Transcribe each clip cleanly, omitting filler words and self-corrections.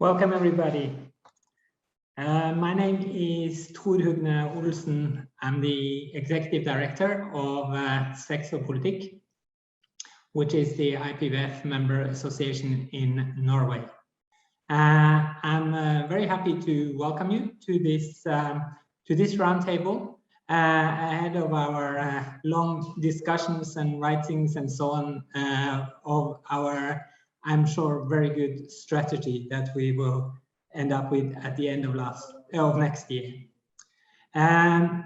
Welcome, everybody. My name is Tor Hugne Olsen. I'm the Executive Director of Politikks, which is the IPPF member association in Norway. I'm very happy to welcome you to this roundtable ahead of our long discussions and writings and so on of our, I'm sure, very good strategy that we will end up with at the end of next year. I'm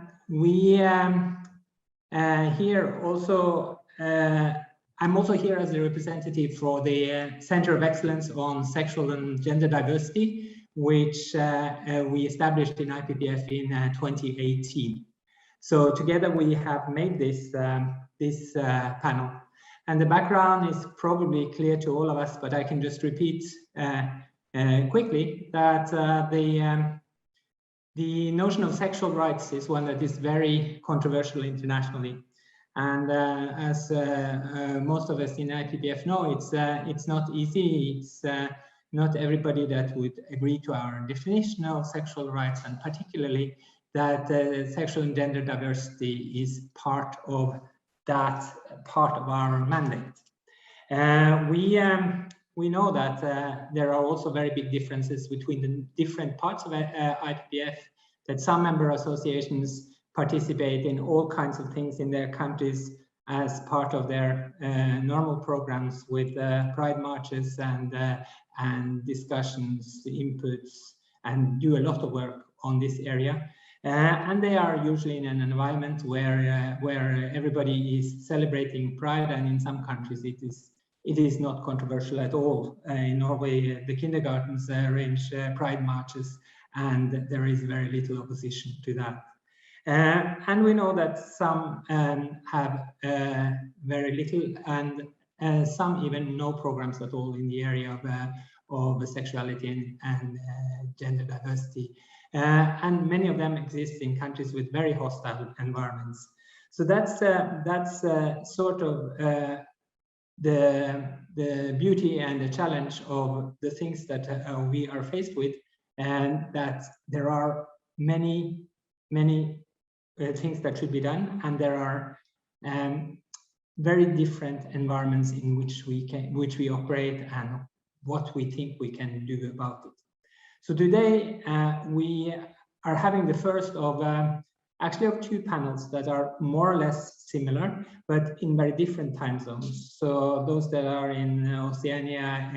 also here as a representative for the Center of Excellence on Sexual and Gender Diversity, which we established in IPPF in 2018. So together we have made this panel. And the background is probably clear to all of us, but I can just repeat quickly that the notion of sexual rights is one that is very controversial internationally. And as most of us in IPPF know, it's not easy. It's not everybody that would agree to our definition of sexual rights, and particularly that sexual and gender diversity is part of that part of our mandate. We know that there are also very big differences between the different parts of IPPF, that some member associations participate in all kinds of things in their countries as part of their normal programs with pride marches and discussions, inputs, and do a lot of work on this area. And they are usually in an environment where everybody is celebrating pride, and in some countries it is not controversial at all. In Norway, the kindergartens arrange pride marches, and there is very little opposition to that. And we know that some have very little, and some even no programs at all in the area of sexuality and gender diversity. And many of them exist in countries with very hostile environments. So that's sort of the beauty and the challenge of the things that we are faced with, and that there are many things that should be done, and there are very different environments in which we operate and what we think we can do about it. So today we are having the first of actually of two panels that are more or less similar, but in very different time zones. So those that are in Oceania,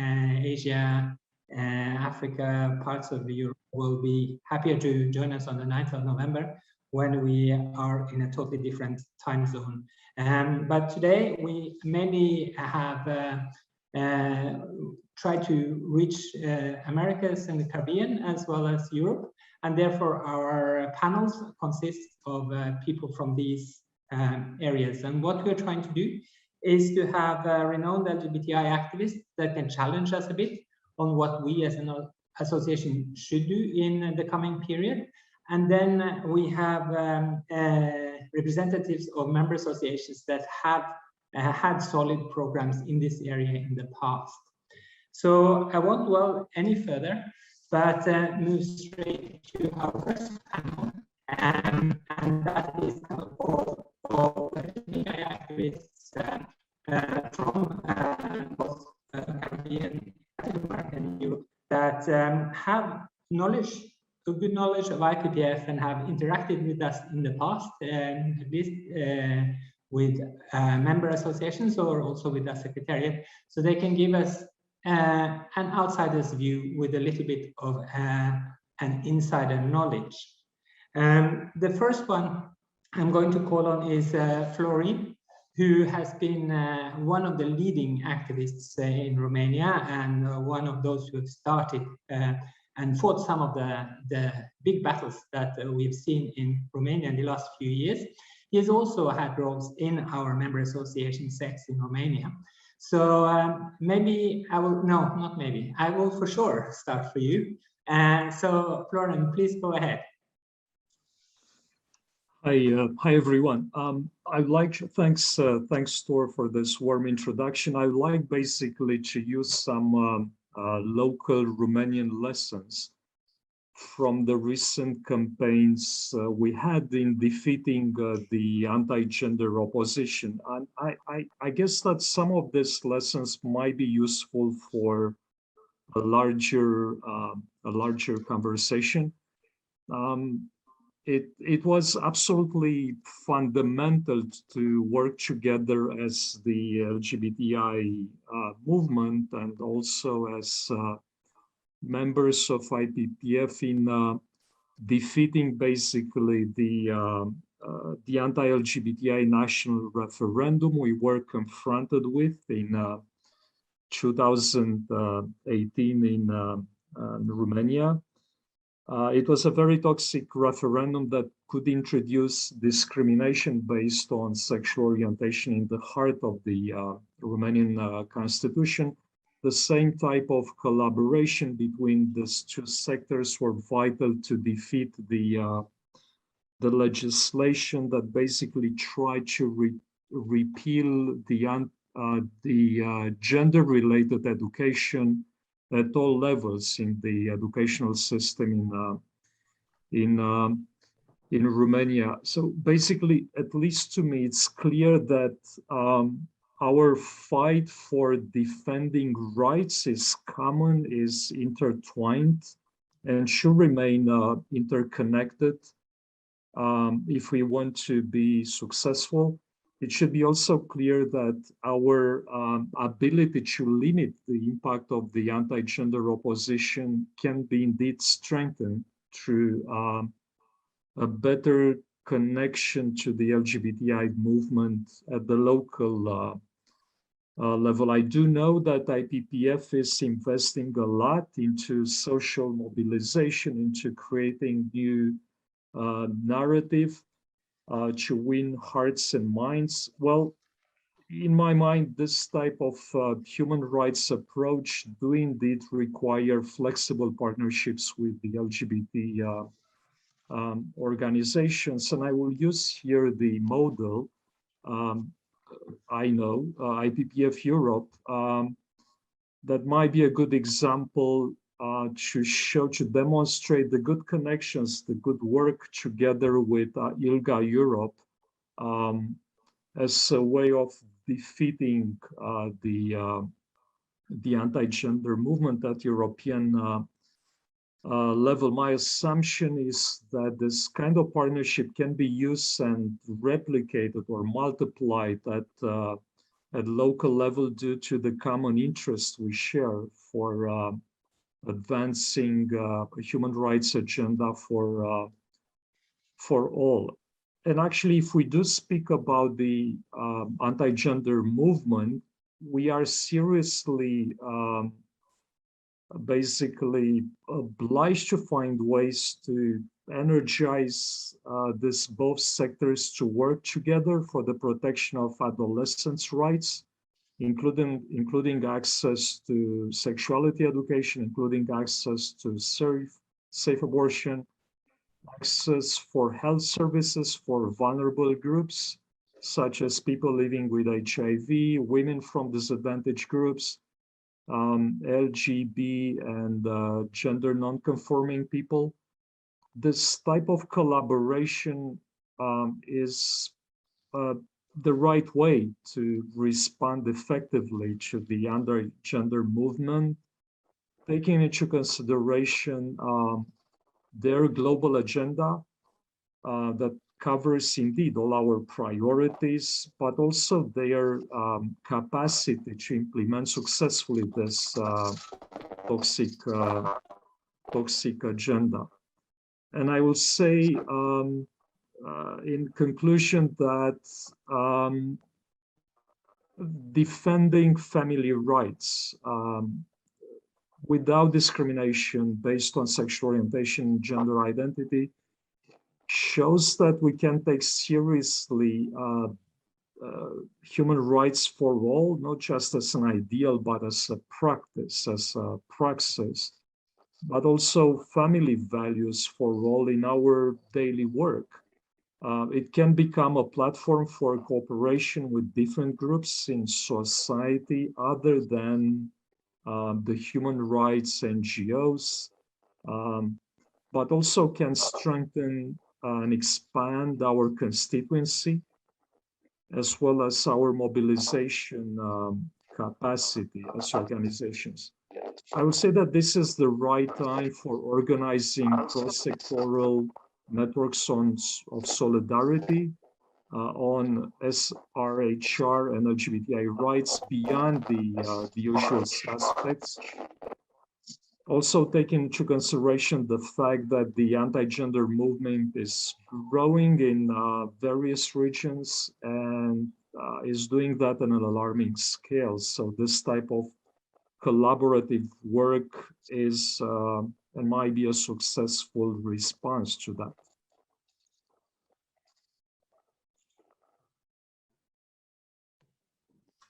Asia, Africa, parts of Europe will be happier to join us on the 9th of November when we are in a totally different time zone. But today we mainly have try to reach Americas and the Caribbean as well as Europe, and therefore our panels consist of people from these areas. And what we're trying to do is to have renowned LGBTI activists that can challenge us a bit on what we as an association should do in the coming period. And then we have representatives of member associations that have had solid programs in this area in the past. So I won't dwell any further, but move straight to our first panel, and that is all activists from both Caribbean, Latin America, and Europe that have good knowledge of IPPF and have interacted with us in the past, at least with member associations or also with the Secretariat, so they can give us an outsider's view with a little bit of an insider knowledge. The first one I'm going to call on is Florine, who has been one of the leading activists in Romania, and one of those who have started and fought some of the big battles that we've seen in Romania in the last few years. He has also had roles in our member association SEX in Romania. So maybe I will, no, not maybe, I will for sure start for you. So Florian, please go ahead. Hi everyone. I'd like to thanks Tor for this warm introduction. I'd like basically to use some local Romanian lessons from the recent campaigns we had in defeating the anti-gender opposition. And I guess that some of these lessons might be useful for a larger conversation. It was absolutely fundamental to work together as the LGBTI movement and also as members of IPPF in defeating basically the anti-LGBTI national referendum we were confronted with in 2018 in Romania. It was a very toxic referendum that could introduce discrimination based on sexual orientation in the heart of the Romanian constitution. The same type of collaboration between these two sectors were vital to defeat the legislation that basically tried to repeal the gender-related education at all levels in the educational system in Romania. So basically, at least to me, it's clear that our fight for defending rights is common, is intertwined, and should remain interconnected. If we want to be successful, it should be also clear that our ability to limit the impact of the anti-gender opposition can be indeed strengthened through a better connection to the LGBTI movement at the local level. I do know that IPPF is investing a lot into social mobilization, into creating new narrative to win hearts and minds. Well, in my mind, this type of human rights approach do indeed require flexible partnerships with the LGBT organizations. And I will use here the model I know, IPPF Europe, that might be a good example to demonstrate the good connections, the good work together with ILGA Europe as a way of defeating the anti-gender movement at European level. My assumption is that this kind of partnership can be used and replicated or multiplied at local level due to the common interest we share for advancing a human rights agenda for all. And actually, if we do speak about the anti-gender movement, we are seriously basically obliged to find ways to energize these both sectors to work together for the protection of adolescents' rights, including access to sexuality education, including access to safe abortion, access for health services for vulnerable groups, such as people living with HIV, women from disadvantaged groups, LGB and gender non-conforming people. This type of collaboration is the right way to respond effectively to the anti-gender movement, taking into consideration their global agenda that covers indeed all our priorities, but also their capacity to implement successfully this toxic agenda. And I will say in conclusion that defending family rights without discrimination based on sexual orientation and gender identity shows that we can take seriously human rights for all, not just as an ideal, but as a practice, as a praxis, but also family values for all in our daily work. It can become a platform for cooperation with different groups in society other than the human rights NGOs, but also can strengthen and expand our constituency, as well as our mobilization capacity as organizations. I would say that this is the right time for organizing cross-sectoral networks of solidarity on SRHR and LGBTI rights beyond the usual suspects. Also taking into consideration the fact that the anti-gender movement is growing in various regions and is doing that on an alarming scale. So this type of collaborative work is and might be a successful response to that.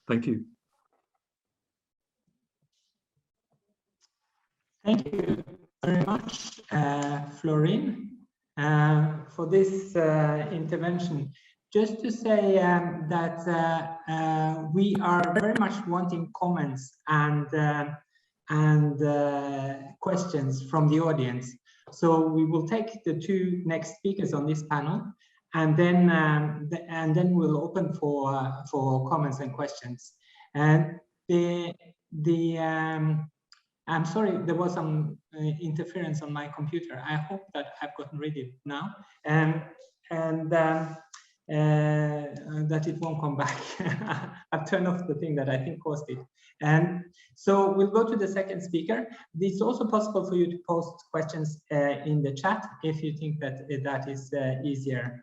Thank you. Thank you very much, Florine, for this intervention. Just to say that we are very much wanting comments and questions from the audience. So we will take the two next speakers on this panel, and then we'll open for comments and questions. And I'm sorry, there was some interference on my computer. I hope that I've gotten rid of it now, and that it won't come back. I've turned off the thing that I think caused it. And so we'll go to the second speaker. It's also possible for you to post questions in the chat if you think that that is easier.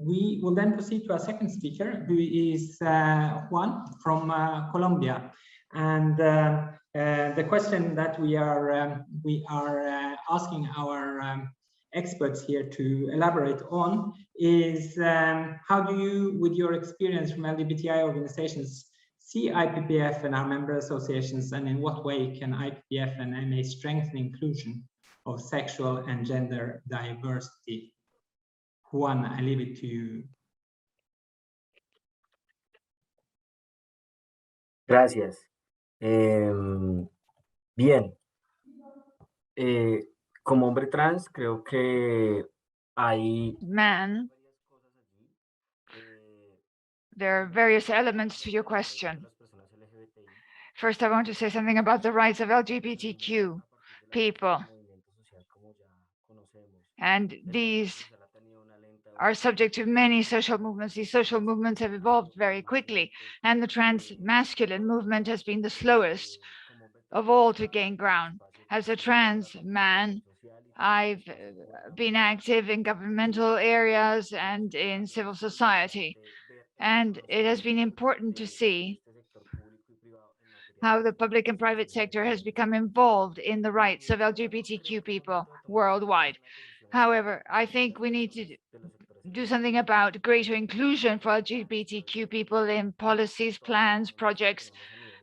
We will then proceed to our second speaker, who is Juan from Colombia. And the question that we are asking our experts here to elaborate on is how do you, with your experience from LGBTI organizations, see IPPF and our member associations, and in what way can IPPF and MA strengthen inclusion of sexual and gender diversity? Juan, I leave it to you. Gracias. Bien. Como hombre trans, creo que hay... Man, there are various elements to your question. First, I want to say something about the rights of LGBTQ people. And these are subject to many social movements. These social movements have evolved very quickly, and the trans-masculine movement has been the slowest of all to gain ground. As a trans man, I've been active in governmental areas and in civil society, and it has been important to see how the public and private sector has become involved in the rights of LGBTQ people worldwide. However, I think we need to do something about greater inclusion for LGBTQ people in policies, plans, projects,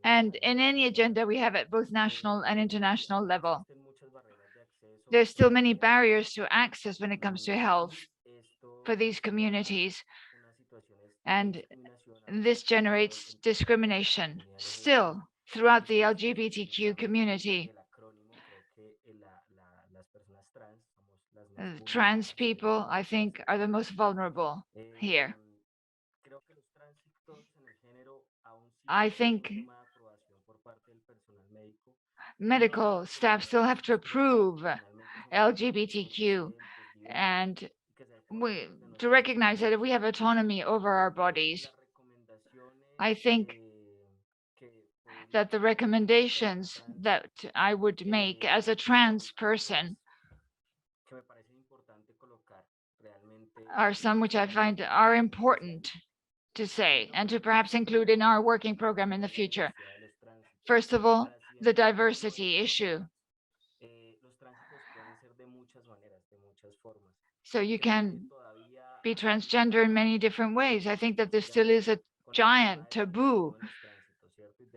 and in any agenda we have at both national and international level. There's still many barriers to access when it comes to health for these communities, and this generates discrimination still throughout the LGBTQ community. Trans people, I think, are the most vulnerable here. I think medical staff still have to approve LGBTQ, and to recognize that we have autonomy over our bodies. I think that the recommendations that I would make as a trans person are some which I find are important to say and to perhaps include in our working program in the future. First of all, the diversity issue. So you can be transgender in many different ways. I think that there still is a giant taboo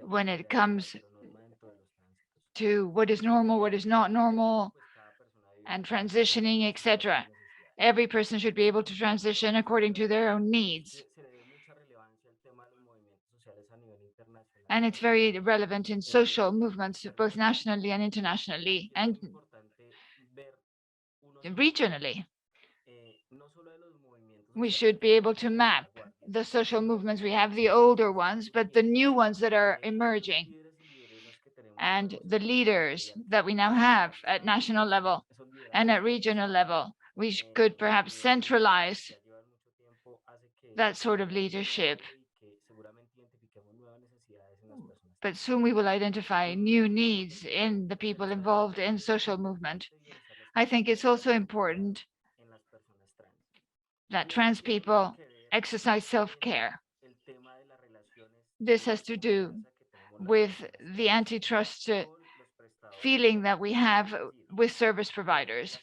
when it comes to what is normal, what is not normal, and transitioning, etc. Every person should be able to transition according to their own needs. And it's very relevant in social movements, both nationally and internationally and regionally. We should be able to map the social movements. We have the older ones, but the new ones that are emerging, and the leaders that we now have at national level and at regional level. We could perhaps centralize that sort of leadership. But soon we will identify new needs in the people involved in social movement. I think it's also important that trans people exercise self-care. This has to do with the antitrust feeling that we have with service providers.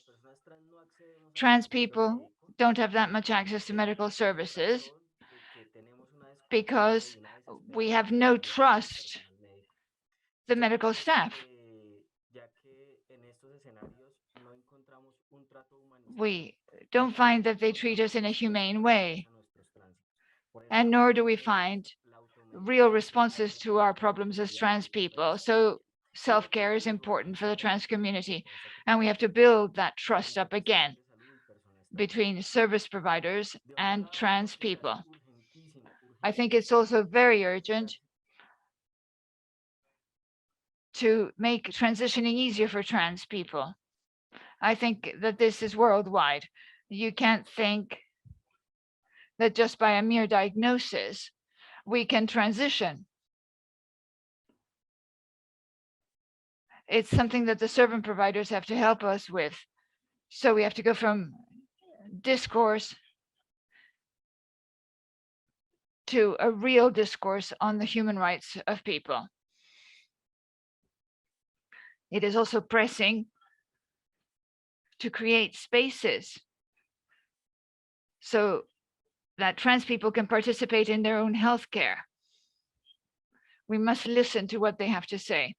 Trans people don't have that much access to medical services because we have no trust the medical staff. We don't find that they treat us in a humane way, and nor do we find real responses to our problems as trans people. So self-care is important for the trans community, and we have to build that trust up again between service providers and trans people. I think it's also very urgent to make transitioning easier for trans people. I think that this is worldwide. You can't think that just by a mere diagnosis, we can transition. It's something that the service providers have to help us with. So we have to go from discourse to a real discourse on the human rights of people. It is also pressing to create spaces so that trans people can participate in their own healthcare. We must listen to what they have to say.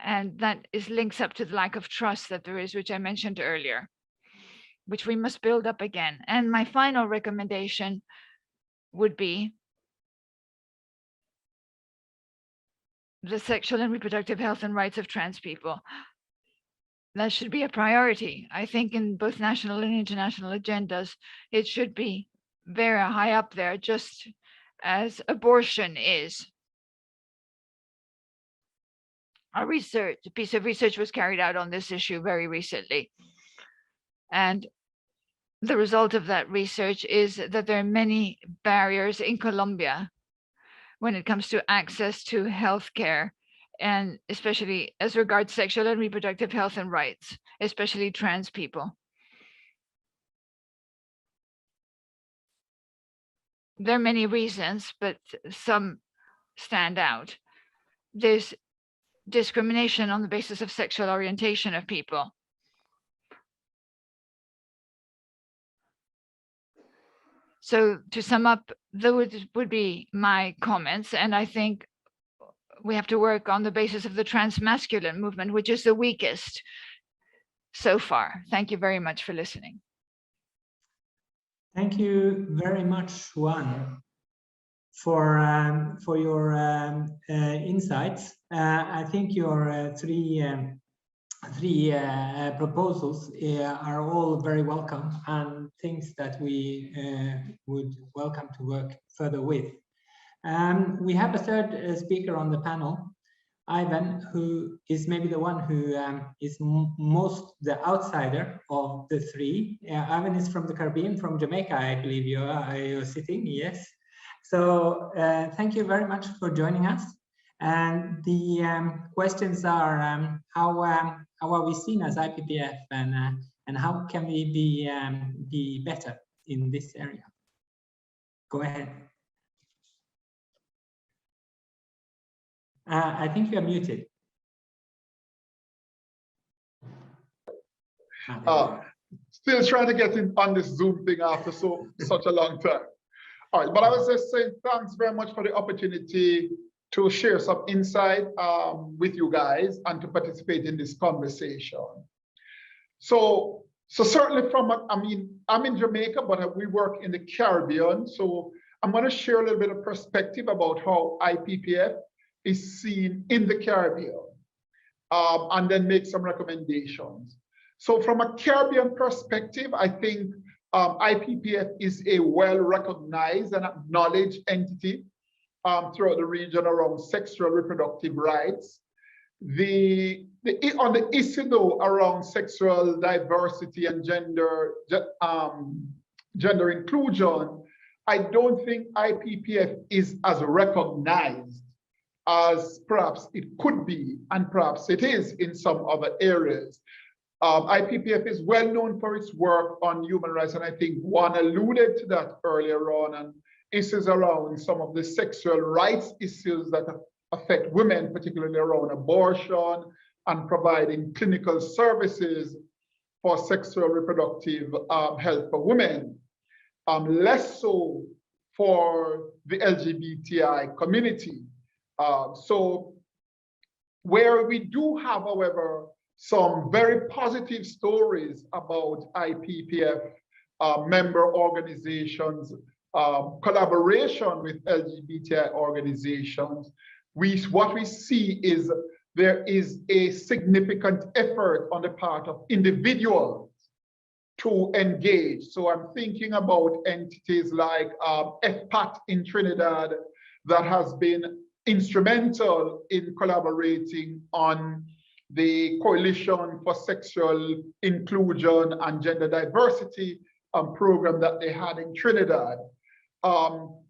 And that links up to the lack of trust that there is, which I mentioned earlier, which we must build up again. And my final recommendation would be the sexual and reproductive health and rights of trans people. That should be a priority. I think in both national and international agendas, it should be very high up there, just as abortion is. A piece of research was carried out on this issue very recently. And the result of that research is that there are many barriers in Colombia when it comes to access to healthcare, and especially as regards sexual and reproductive health and rights, especially trans people. There are many reasons, but some stand out. There's discrimination on the basis of sexual orientation of people. So to sum up, those would be my comments, and I think we have to work on the basis of the transmasculine movement, which is the weakest so far. Thank you very much for listening. Thank you very much, Juan, for your insights. I think your three proposals are all very welcome and things that we would welcome to work further with. We have a third speaker on the panel, Ivan, who is maybe the one who is most the outsider of the three. Ivan is from the Caribbean, from Jamaica, I believe you're sitting, yes. So thank you very much for joining us. And the questions are how are we seen as IPPF, and how can we be better in this area? Go ahead. I think you're muted. Still trying to get in on this Zoom thing after such a long time. All right, but I was just saying thanks very much for the opportunity to share some insight with you guys and to participate in this conversation. So certainly I'm in Jamaica, but we work in the Caribbean. So I'm going to share a little bit of perspective about how IPPF is seen in the Caribbean, and then make some recommendations. So from a Caribbean perspective, I think IPPF is a well-recognized and acknowledged entity throughout the region around sexual reproductive rights. On the issue though around sexual diversity and gender inclusion, I don't think IPPF is as recognized as perhaps it could be, and perhaps it is in some other areas. IPPF is well known for its work on human rights, and I think one alluded to that earlier on, and issues around some of the sexual rights issues that affect women, particularly around abortion and providing clinical services for sexual reproductive health for women. Less so for the LGBTI community. So where we do have, however, some very positive stories about IPPF member organizations, collaboration with LGBTI organizations, what we see is there is a significant effort on the part of individuals to engage. So I'm thinking about entities like FPAT in Trinidad that has been instrumental in collaborating on the Coalition for Sexual Inclusion and Gender Diversity program that they had in Trinidad.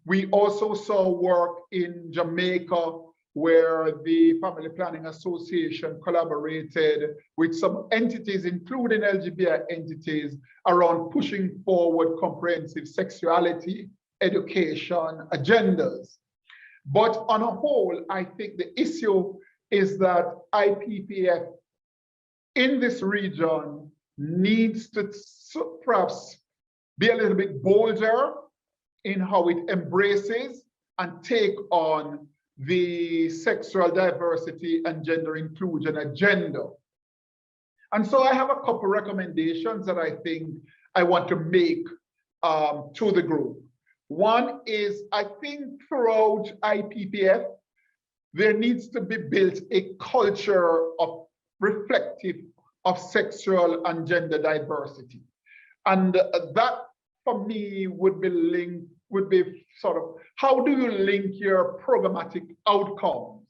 We also saw work in Jamaica where the Family Planning Association collaborated with some entities, including LGBT entities, around pushing forward comprehensive sexuality education agendas. But on a whole, I think the issue is that IPPF in this region needs to perhaps be a little bit bolder in how it embraces and take on the sexual diversity and gender inclusion agenda. And so I have a couple recommendations that I think I want to make to the group. One is, I think throughout IPPF, there needs to be built a culture of reflective of sexual and gender diversity. And that for me would be sort of, how do you link your programmatic outcomes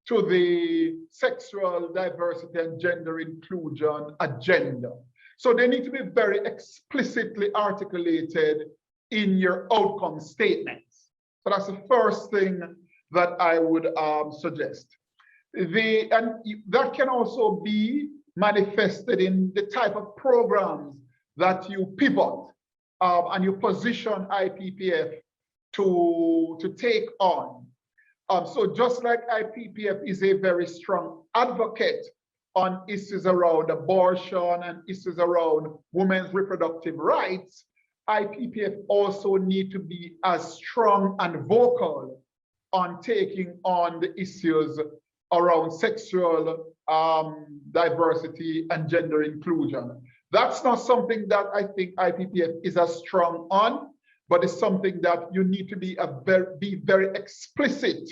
to the sexual diversity and gender inclusion agenda? So they need to be very explicitly articulated in your outcome statements. So that's the first thing that I would suggest. And that can also be manifested in the type of programs that you pivot and you position IPPF to take on. So just like IPPF is a very strong advocate on issues around abortion and issues around women's reproductive rights, IPPF also need to be as strong and vocal on taking on the issues around sexual diversity and gender inclusion. That's not something that I think IPPF is as strong on, but it's something that you need to be very explicit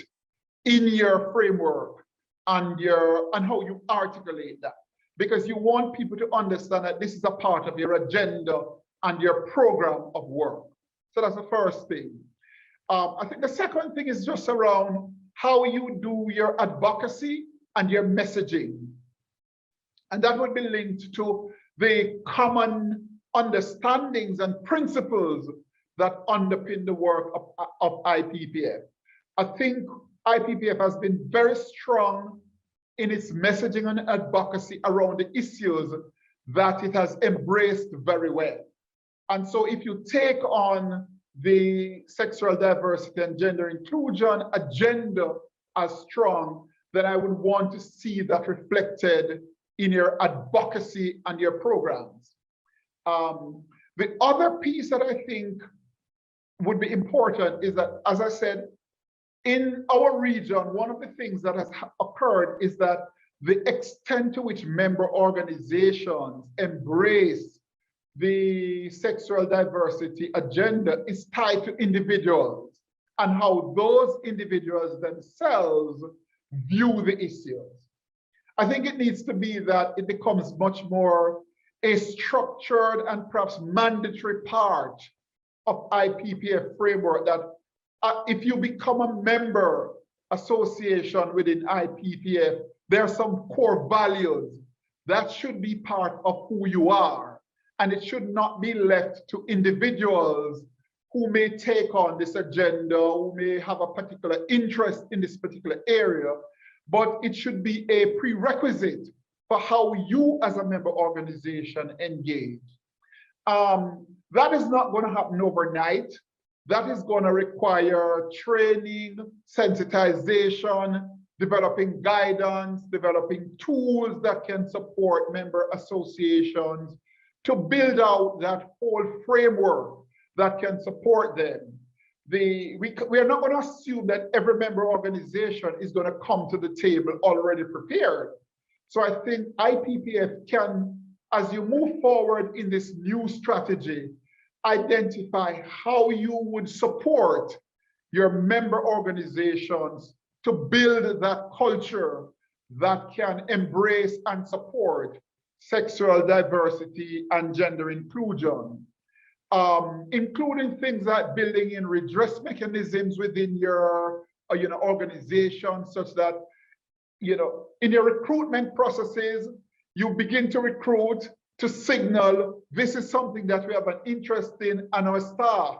in your framework and how you articulate that, because you want people to understand that this is a part of your agenda and your program of work. So that's the first thing. I think the second thing is just around how you do your advocacy and your messaging. And that would be linked to the common understandings and principles that underpin the work of IPPF. I think IPPF has been very strong in its messaging and advocacy around the issues that it has embraced very well. And so if you take on the sexual diversity and gender inclusion agenda as strong, then I would want to see that reflected in your advocacy and your programs. The other piece that I think would be important is that, as I said, in our region, one of the things that has occurred is that the extent to which member organizations embrace the sexual diversity agenda is tied to individuals and how those individuals themselves view the issues. I think it needs to be that it becomes much more a structured and perhaps mandatory part of IPPF framework, that if you become a member association within IPPF, there are some core values that should be part of who you are, and it should not be left to individuals who may take on this agenda, who may have a particular interest in this particular area, but it should be a prerequisite for how you as a member organization engage. That is not going to happen overnight. That is going to require training, sensitization, developing guidance, developing tools that can support member associations to build out that whole framework that can support them. We are not going to assume that every member organization is going to come to the table already prepared. So I think IPPF can, as you move forward in this new strategy, identify how you would support your member organizations to build that culture that can embrace and support sexual diversity and gender inclusion, including things like building in redress mechanisms within your organization, such that in your recruitment processes, you begin to recruit to signal this is something that we have an interest in, and our staff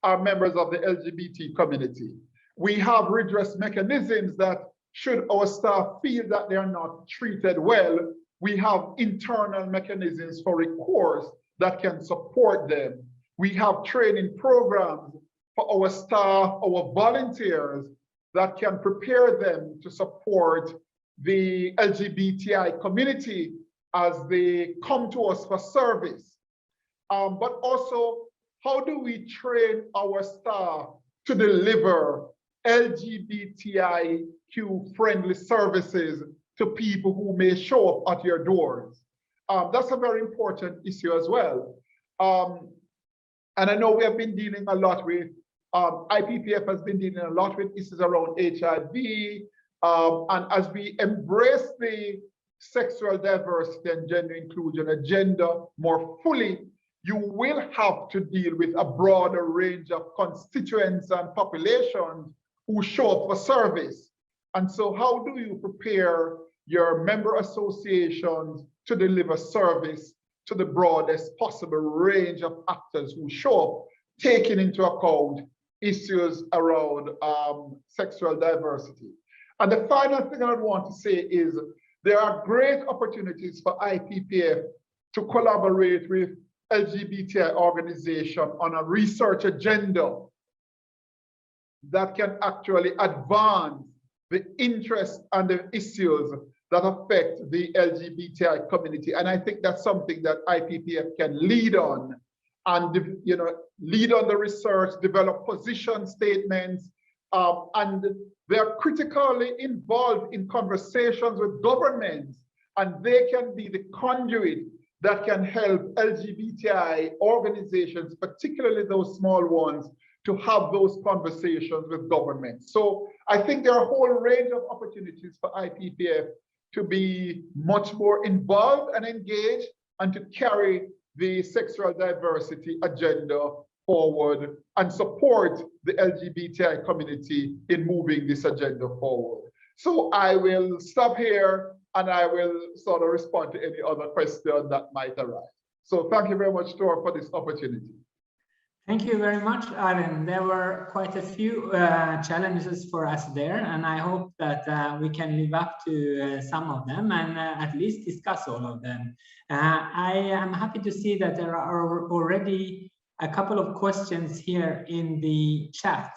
are members of the LGBT community. We have redress mechanisms that should our staff feel that they are not treated well, we have internal mechanisms for recourse that can support them. We have training programs for our staff, our volunteers, that can prepare them to support the LGBTI community as they come to us for service. But also, how do we train our staff to deliver LGBTIQ friendly services to people who may show up at your doors? That's a very important issue as well. And I know we have been dealing a lot with, IPPF has been dealing a lot with issues around HIV. And as we embrace the sexual diversity and gender inclusion agenda more fully, you will have to deal with a broader range of constituents and populations who show up for service. And so how do you prepare your member associations to deliver service to the broadest possible range of actors who show up, taking into account issues around sexual diversity? And the final thing I want to say is there are great opportunities for IPPF to collaborate with LGBTI organizations on a research agenda that can actually advance the interests and the issues that affect the LGBTI community. And I think that's something that IPPF can lead on, and lead on the research, develop position statements, and they are critically involved in conversations with governments, and they can be the conduit that can help LGBTI organizations, particularly those small ones, to have those conversations with governments. So I think there are a whole range of opportunities for IPPF to be much more involved and engaged, and to carry the sexual diversity agenda forward and support the LGBTI community in moving this agenda forward. So I will stop here, and I will sort of respond to any other question that might arise. So thank you very much, Tor, for this opportunity. Thank you very much, Aaron. There were quite a few challenges for us there, and I hope that we can live up to some of them and at least discuss all of them. I am happy to see that there are already a couple of questions here in the chat.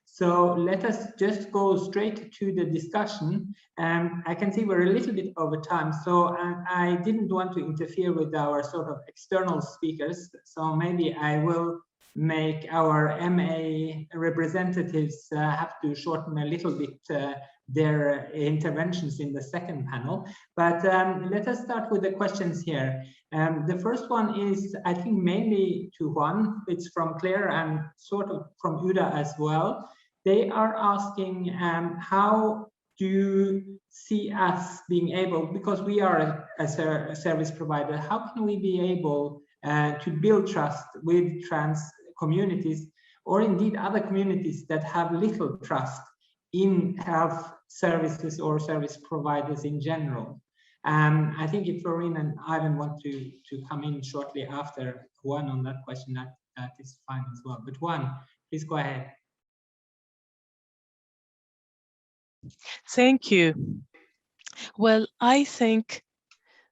So let us just go straight to the discussion. I can see we're a little bit over time, so I didn't want to interfere with our sort of external speakers. So maybe I will make our MA representatives have to shorten a little bit their interventions in the second panel. But let us start with the questions here. The first one is, I think, mainly to Juan. It's from Claire and sort of from Uda as well. They are asking how do you see us being able, because we are a service provider, how can we be able to build trust with trans communities, or indeed other communities that have little trust in health services or service providers in general? I think if Florine and Ivan want to come in shortly after Juan on that question, that is fine as well. But Juan, please go ahead. Thank you. Well, I think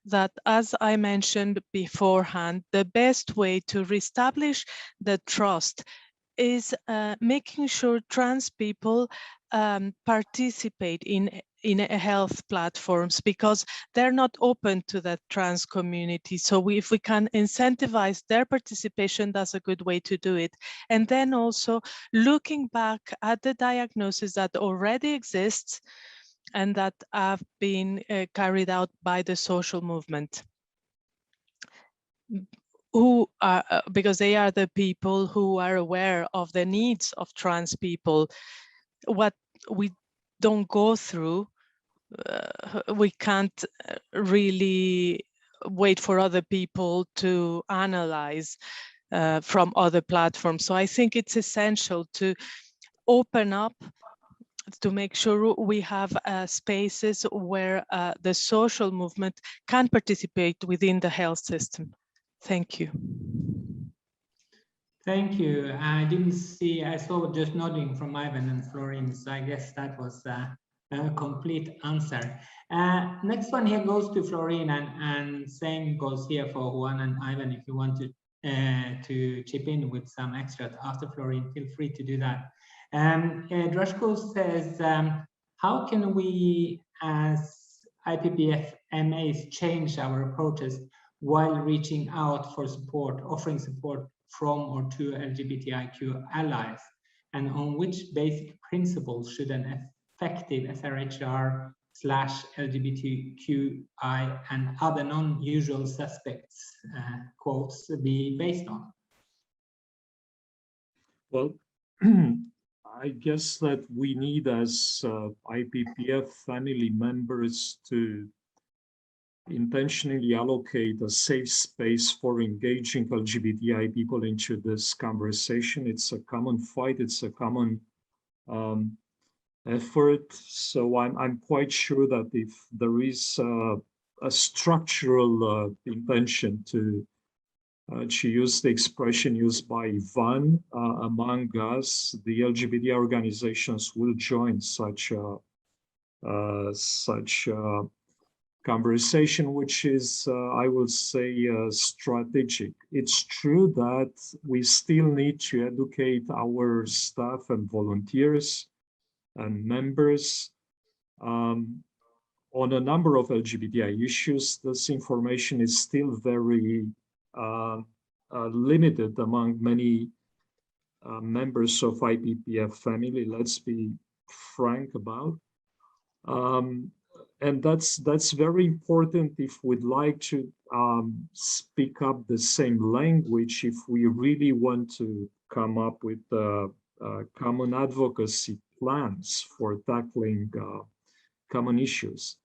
that, as I mentioned beforehand, the best way to reestablish the trust is making sure trans people participate in health platforms, because they're not open to the trans community. So if we can incentivize their participation, that's a good way to do it. And then also looking back at the diagnosis that already exists and that have been carried out by the social movement, who are, because they are the people who are aware of the needs of trans people. What we don't go through, we can't really wait for other people to analyze from other platforms. So I think it's essential to open up, to make sure we have spaces where the social movement can participate within the health system. Thank you. Thank you. I didn't see, I saw just nodding from Ivan and Florine, so I guess that was a complete answer. Next one here goes to Florine, and same goes here for Juan and Ivan. If you want to chip in with some extra after Florine, feel free to do that. Drashko says, how can we as IPPF MAs change our approaches while reaching out for support, offering support from or to LGBTIQ allies? And on which basic principles should an effective SRHR / LGBTQI and other non-usual suspects quotes be based on? Well, I guess that we need, as IPPF family members, to intentionally allocate a safe space for engaging LGBTI people into this conversation. It's a common fight, it's a common effort. So I'm quite sure that if there is a structural intention to use the expression used by Ivan among us, the LGBT organizations will join such conversation, which is, I will say, strategic. It's true that we still need to educate our staff and volunteers and members on a number of LGBTI issues. This information is still very limited among many members of IPPF family. Let's be frank about. And that's very important if we'd like to speak up the same language, if we really want to come up with common advocacy plans for tackling common issues.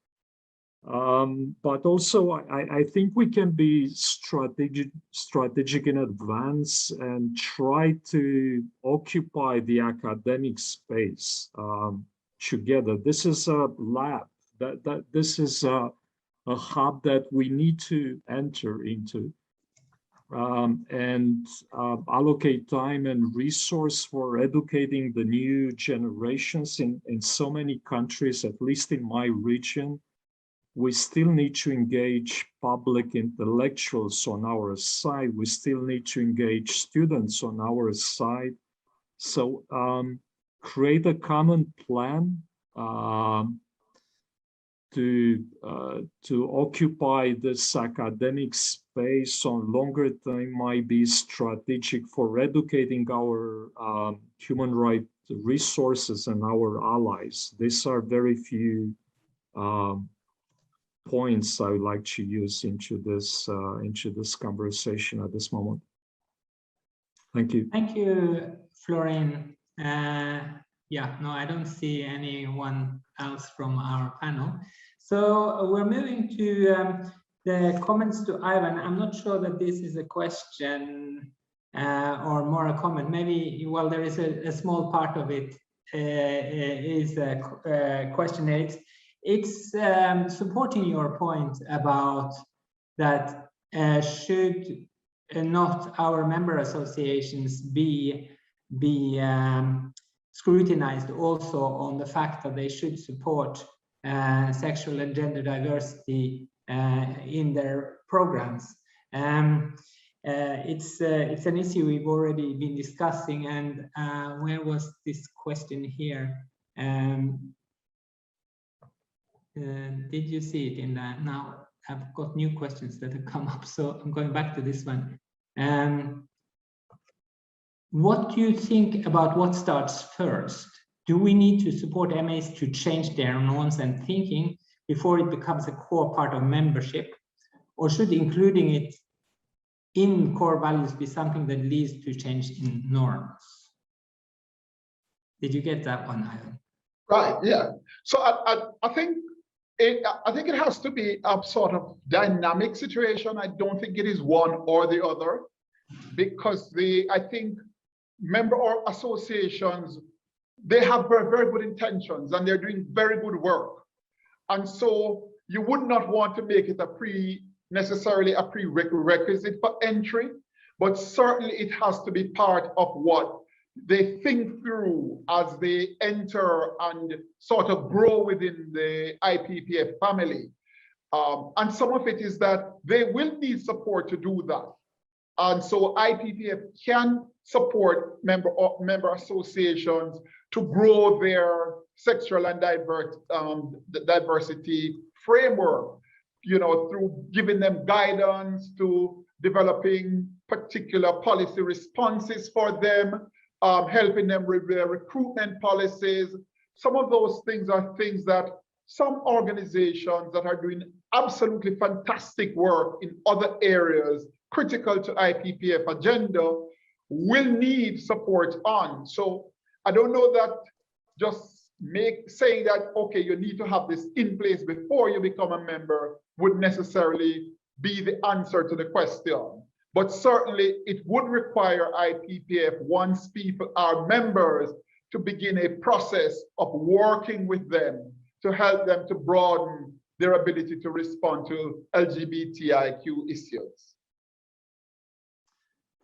But also, I think we can be strategic in advance and try to occupy the academic space together. This is a lab. This is a hub that we need to enter into and allocate time and resource for educating the new generations in so many countries, at least in my region. We still need to engage public intellectuals on our side. We still need to engage students on our side. So create a common plan to occupy this academic space on longer time might be strategic for educating our human rights resources and our allies. These are very few points I would like to use into this conversation at this moment. Thank you. Thank you, Florian. Yeah, no, I don't see anyone else from our panel. So we're moving to the comments to Ivan. I'm not sure that this is a question or more a comment. Maybe, well, there is a small part of it is a question. It's supporting your point about that should not our member associations be scrutinized also on the fact that they should support sexual and gender diversity in their programs. It's an issue we've already been discussing, and where was this question here? Did you see it in that? Now I've got new questions that have come up, so I'm going back to this one. What do you think about what starts first? Do we need to support MAs to change their norms and thinking before it becomes a core part of membership? Or should including it in core values be something that leads to change in norms? Did you get that one, Ivan? Right, yeah. So I think it has to be a sort of dynamic situation. I don't think it is one or the other, because I think member or associations, they have very, very good intentions and they're doing very good work. And so you would not want to make it necessarily a prerequisite for entry, but certainly it has to be part of what they think through as they enter and sort of grow within the IPPF family. And some of it is that they will need support to do that. And so IPPF can support member associations to grow their sexual and diversity framework, you know, through giving them guidance, to developing particular policy responses for them, helping them with their recruitment policies. Some of those things are things that some organizations that are doing absolutely fantastic work in other areas critical to IPPF agenda will need support on. So I don't know that just saying that, okay, you need to have this in place before you become a member would necessarily be the answer to the question. But certainly it would require IPPF, once people are members, to begin a process of working with them to help them to broaden their ability to respond to LGBTIQ issues.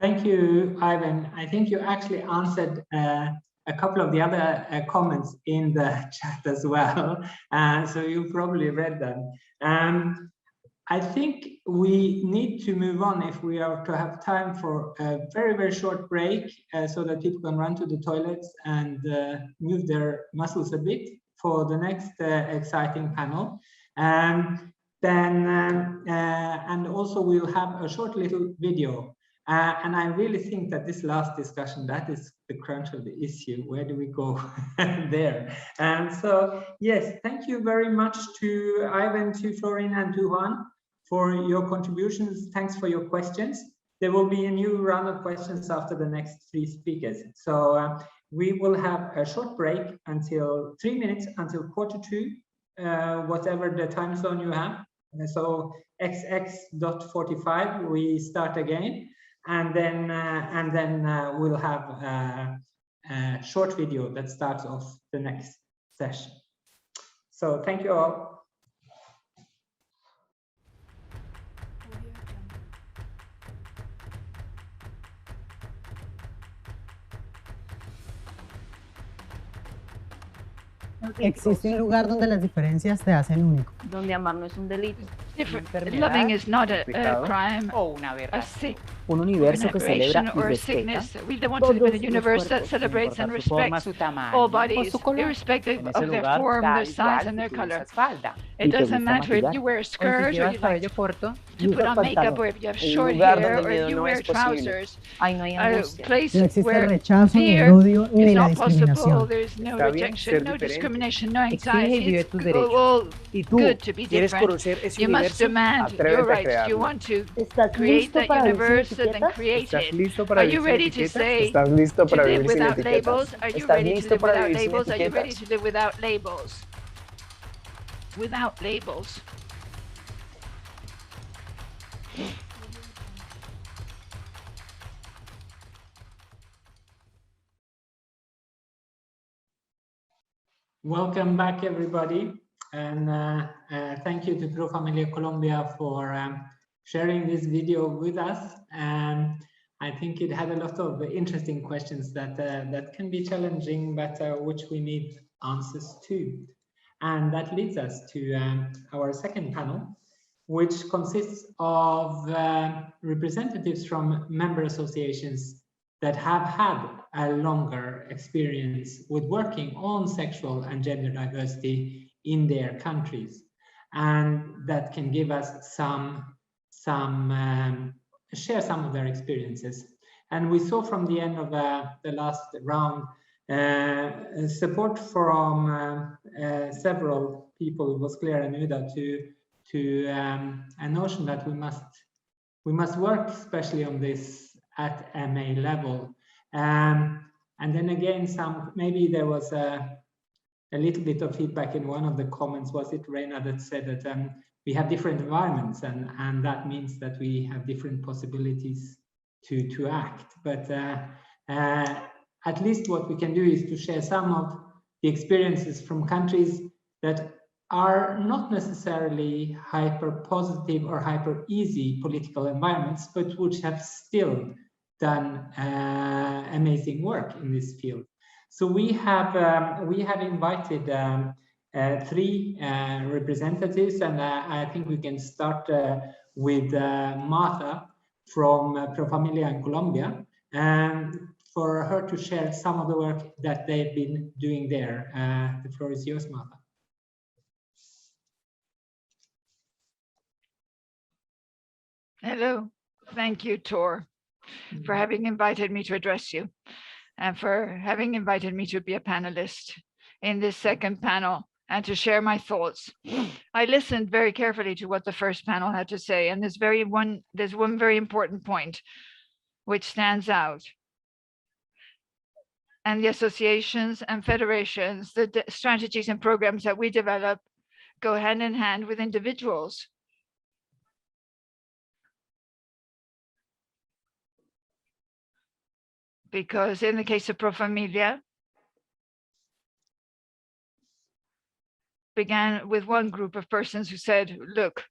Thank you, Ivan. I think you actually answered a couple of the other comments in the chat as well. So you probably read them. I think we need to move on if we are to have time for a very, very short break so that people can run to the toilets and move their muscles a bit for the next exciting panel. And also we'll have a short little video. And I really think that this last discussion, that is the crunch of the issue. Where do we go there? And so, yes, thank you very much to Ivan, to Florian, and to Juan for your contributions. Thanks for your questions. There will be a new round of questions after the next three speakers. So we will have a short break until 3 minutes, until 1:45, whatever the time zone you have. So XX.45, we start again. And then we'll have a short video that starts off the next session. So thank you all. Existe un lugar donde las diferencias te hacen único. Donde amar no es un delito. Loving is not a crime, O una verdad. a sick, Un universo que celebra y or a respeta sickness. We want to live in a universe that celebrates and respects Su tamaño. all o bodies, su color. irrespective En ese of their lugar, form, Da their igual size, si and their tú color. usas falda. It doesn't matter if you wear a skirt or you like to put on makeup, or if you have short hair, or if you wear trousers. A place No existe where rechazo, ni el fear odio, ni is la not possible, discriminación. there's no Está bien rejection, ser no diferente. discrimination, no Exige y anxiety. vive It's tus derechos. all Y tú good to be quieres different. conocer ese You must universo, demand your atrévete a rights. You crearlo. want to ¿Estás create listo that para vivir sin universe, then etiquetas? create ¿Estás it. listo para Are vivir you sin ready to etiquetas? say ¿Estás listo to para live vivir sin without etiquetas? labels? Are you ¿Estás ready to listo live para without vivir sin labels? Are you ready etiquetas? to live without labels? Without labels. Welcome back, everybody, and thank you to Pro Familia Colombia for sharing this video with us. I think it had a lot of interesting questions that that can be challenging, but which we need answers to. And that leads us to our second panel, which consists of representatives from member associations that have had a longer experience with working on sexual and gender diversity in their countries, and that can give us share some of their experiences. And we saw from the end of the last round support from several people. It was clear and Uda to a notion that we must work especially on this at MA level. And then again, maybe there was a little bit of feedback in one of the comments. Was it Reina that said that we have different environments, and that means that we have different possibilities to act. But at least what we can do is to share some of the experiences from countries that are not necessarily hyper positive or hyper easy political environments, but which have still done amazing work in this field. So we have invited 3 representatives, and I think we can start with Martha from Pro Familia in Colombia, and for her to share some of the work that they've been doing there. The floor is yours, Martha. Hello. Thank you, Tor, for having invited me to address you and for having invited me to be a panelist in this second panel and to share my thoughts. I listened very carefully to what the first panel had to say, and there's one very important point which stands out. And the associations and federations, the strategies and programs that we develop go hand in hand with individuals. Because in the case of Pro Familia, began with one group of persons who said, look,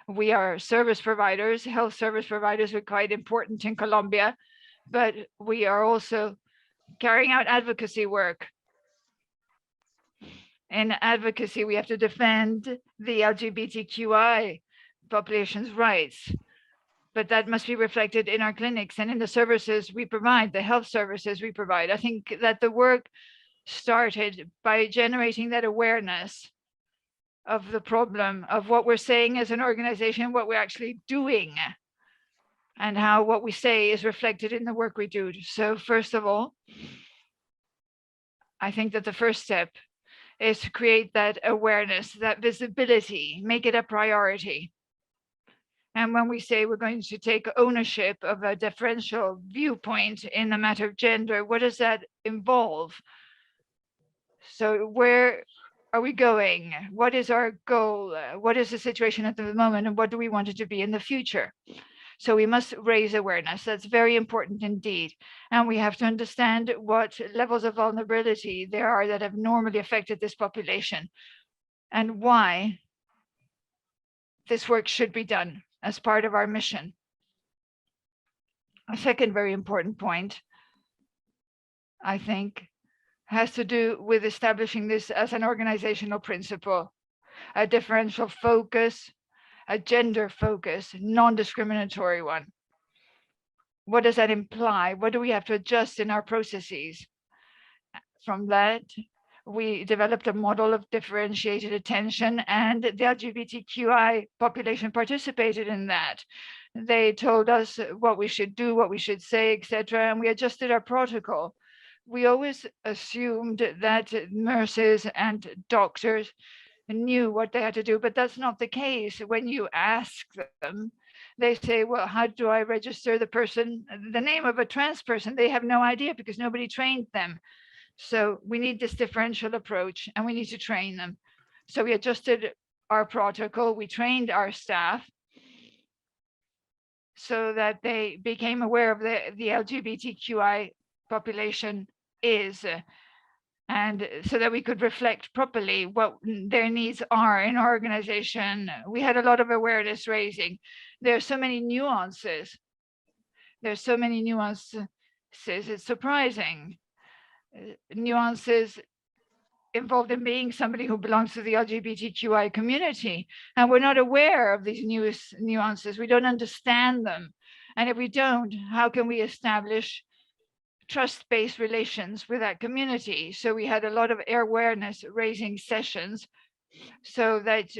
we are service providers, health service providers are quite important in Colombia, but we are also carrying out advocacy work. In advocacy, we have to defend the LGBTQI population's rights, but that must be reflected in our clinics and in the services we provide, the health services we provide. I think that the work started by generating that awareness of the problem, of what we're saying as an organization, what we're actually doing, and how what we say is reflected in the work we do. So first of all, I think that the first step is to create that awareness, that visibility, make it a priority. And when we say we're going to take ownership of a differential viewpoint in the matter of gender, what does that involve? So where are we going? What is our goal? What is the situation at the moment? And what do we want it to be in the future? So we must raise awareness. That's very important indeed. And we have to understand what levels of vulnerability there are that have normally affected this population and why this work should be done as part of our mission. A second very important point, I think, has to do with establishing this as an organizational principle, a differential focus, a gender focus, non-discriminatory one. What does that imply? What do we have to adjust in our processes? From that, We developed a model of differentiated attention, and the LGBTQI population participated in that. They told us what we should do, what we should say, etc., and we adjusted our protocol. We always assumed that nurses and doctors knew what they had to do, but that's not the case. When you ask them, they say, well, how do I register the name of a trans person? They have no idea because nobody trained them. So we need this differential approach, and we need to train them. So we adjusted our protocol, we trained our staff so that they became aware of the LGBTQI population is, and so that we could reflect properly what their needs are in our organization. We had a lot of awareness raising. There are so many nuances. There's so many nuances, it's surprising. Nuances involved in being somebody who belongs to the LGBTQI community, and we're not aware of these nuances. We don't understand them, and if we don't, how can we establish trust-based relations with that community? So we had a lot of awareness raising sessions, so that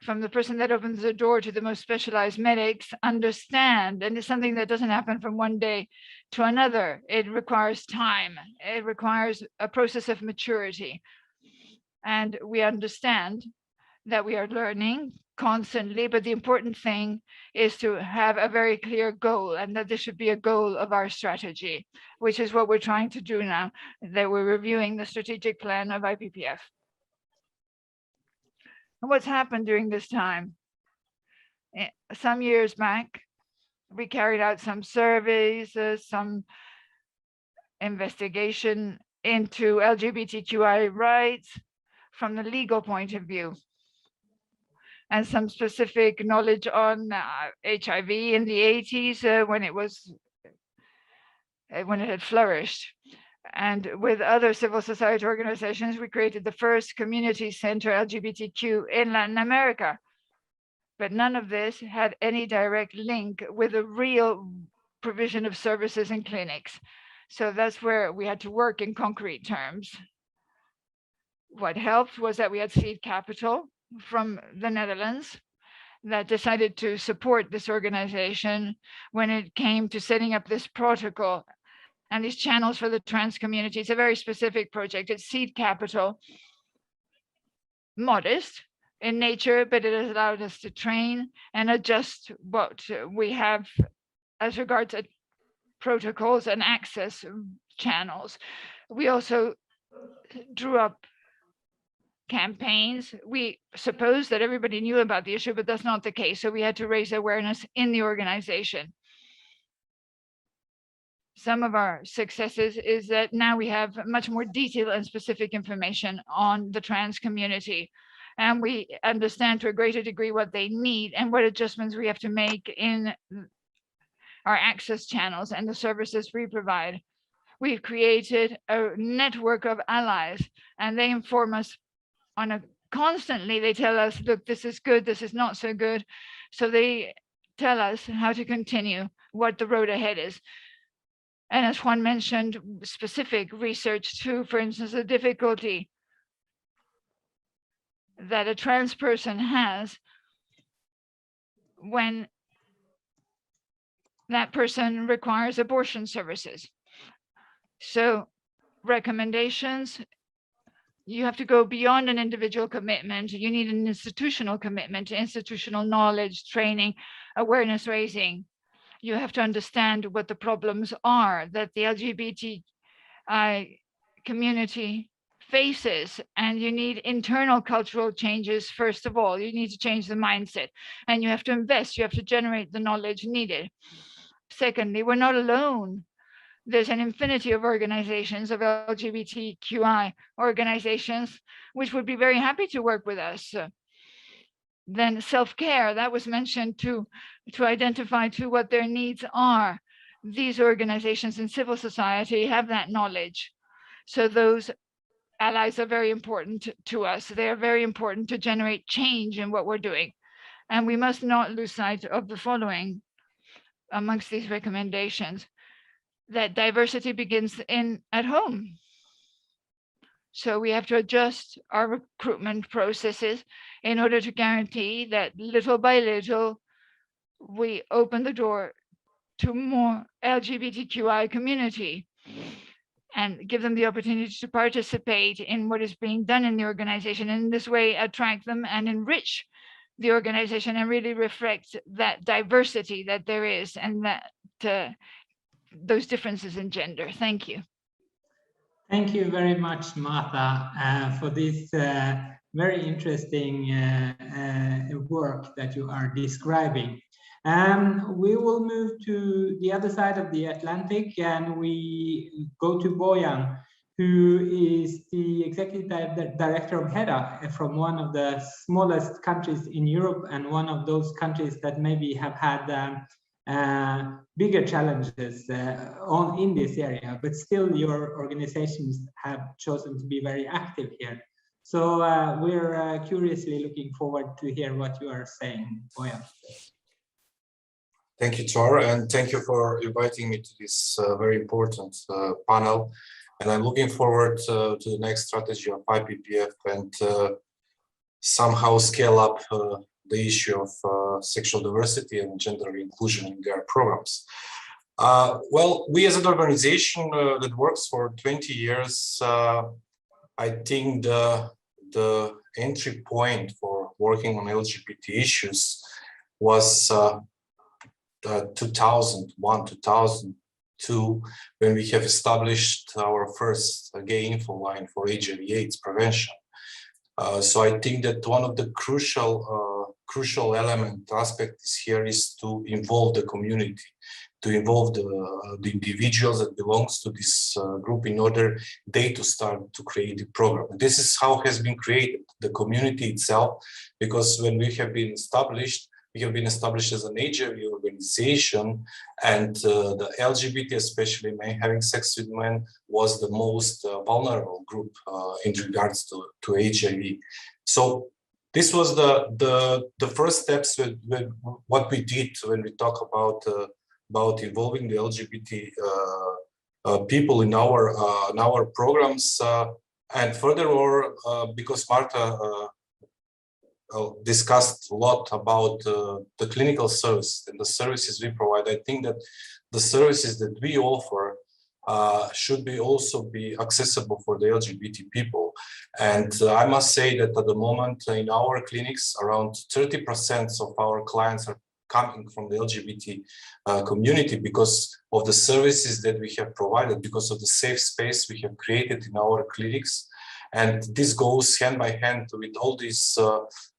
from the person that opens the door to the most specialized medics, understand, and it's something that doesn't happen from one day to another. It requires time. It requires a process of maturity. And we understand that we are learning constantly, but the important thing is to have a very clear goal, and that this should be a goal of our strategy, which is what we're trying to do now, that we're reviewing the strategic plan of IPPF. And what's happened during this time? Some years back, we carried out some surveys, some investigation into LGBTQI rights from the legal point of view, and some specific knowledge on HIV in the 80s when it had flourished. And with other civil society organizations, we created the first community center LGBTQ in Latin America. But none of this had any direct link with a real provision of services in clinics. So that's where we had to work in concrete terms. What helped was that we had seed capital from the Netherlands that decided to support this organization when it came to setting up this protocol and these channels for the trans community. It's a very specific project. It's seed capital, modest in nature, but it has allowed us to train and adjust what we have as regards to protocols and access channels. We also drew up campaigns. We suppose that everybody knew about the issue, but that's not the case. So we had to raise awareness in the organization. Some of our successes is that now we have much more detailed and specific information on the trans community, and we understand to a greater degree what they need and what adjustments we have to make in our access channels and the services we provide. We've created a network of allies, and they inform us constantly. They tell us, look, this is good, this is not so good. So they tell us how to continue, what the road ahead is. And as Juan mentioned, specific research too, for instance, the difficulty that a trans person has when that person requires abortion services. So recommendations, you have to go beyond an individual commitment. You need an institutional commitment, institutional knowledge, training, awareness raising. You have to understand what the problems are that the LGBTI community faces, and you need internal cultural changes. First of all, you need to change the mindset, and you have to invest, you have to generate the knowledge needed. Secondly, we're not alone. There's an infinity of organizations, of LGBTQI organizations, which would be very happy to work with us. Then self-care, that was mentioned to identify to what their needs are. These organizations in civil society have that knowledge. So those allies are very important to us. They are very important to generate change in what we're doing. And we must not lose sight of the following amongst these recommendations, that diversity begins at home. So we have to adjust our recruitment processes in order to guarantee that little by little, we open the door to more LGBTQI community and give them the opportunity to participate in what is being done in the organization, and in this way attract them and enrich the organization and really reflect that diversity that there is and that those differences in gender. Thank you. Thank you very much, Martha, for this very interesting work that you are describing. We will move to the other side of the Atlantic, and we go to Bojan, who is the executive director of HERA from one of the smallest countries in Europe, and one of those countries that maybe have had bigger challenges in this area, but still your organizations have chosen to be very active here. So we're curiously looking forward to hear what you are saying, Bojan. Thank you, Tor, and thank you for inviting me to this very important panel. And I'm looking forward to the next strategy of IPPF and somehow scale up the issue of sexual diversity and gender inclusion in their programs. Well, we as an organization that works for 20 years, I think the entry point for working on LGBT issues was 2001, 2002, when we have established our first gay info line for HIV/AIDS prevention. So I think that one of the crucial aspects here is to involve the community, to involve the individuals that belongs to this group in order they to start to create the program. This is how it has been created, the community itself, because when we have been established as an HIV organization, and the LGBT, especially men having sex with men, was the most vulnerable group in regards to HIV. So this was the first steps with what we did when we talk about involving the LGBT people in our programs, and furthermore, because Martha discussed a lot about the clinical service and the services we provide. I think that the services that we offer should also be accessible for the LGBT people. And I must say that at the moment in our clinics, around 30% of our clients are coming from the LGBT community because of the services that we have provided, because of the safe space we have created in our clinics. And this goes hand by hand with all these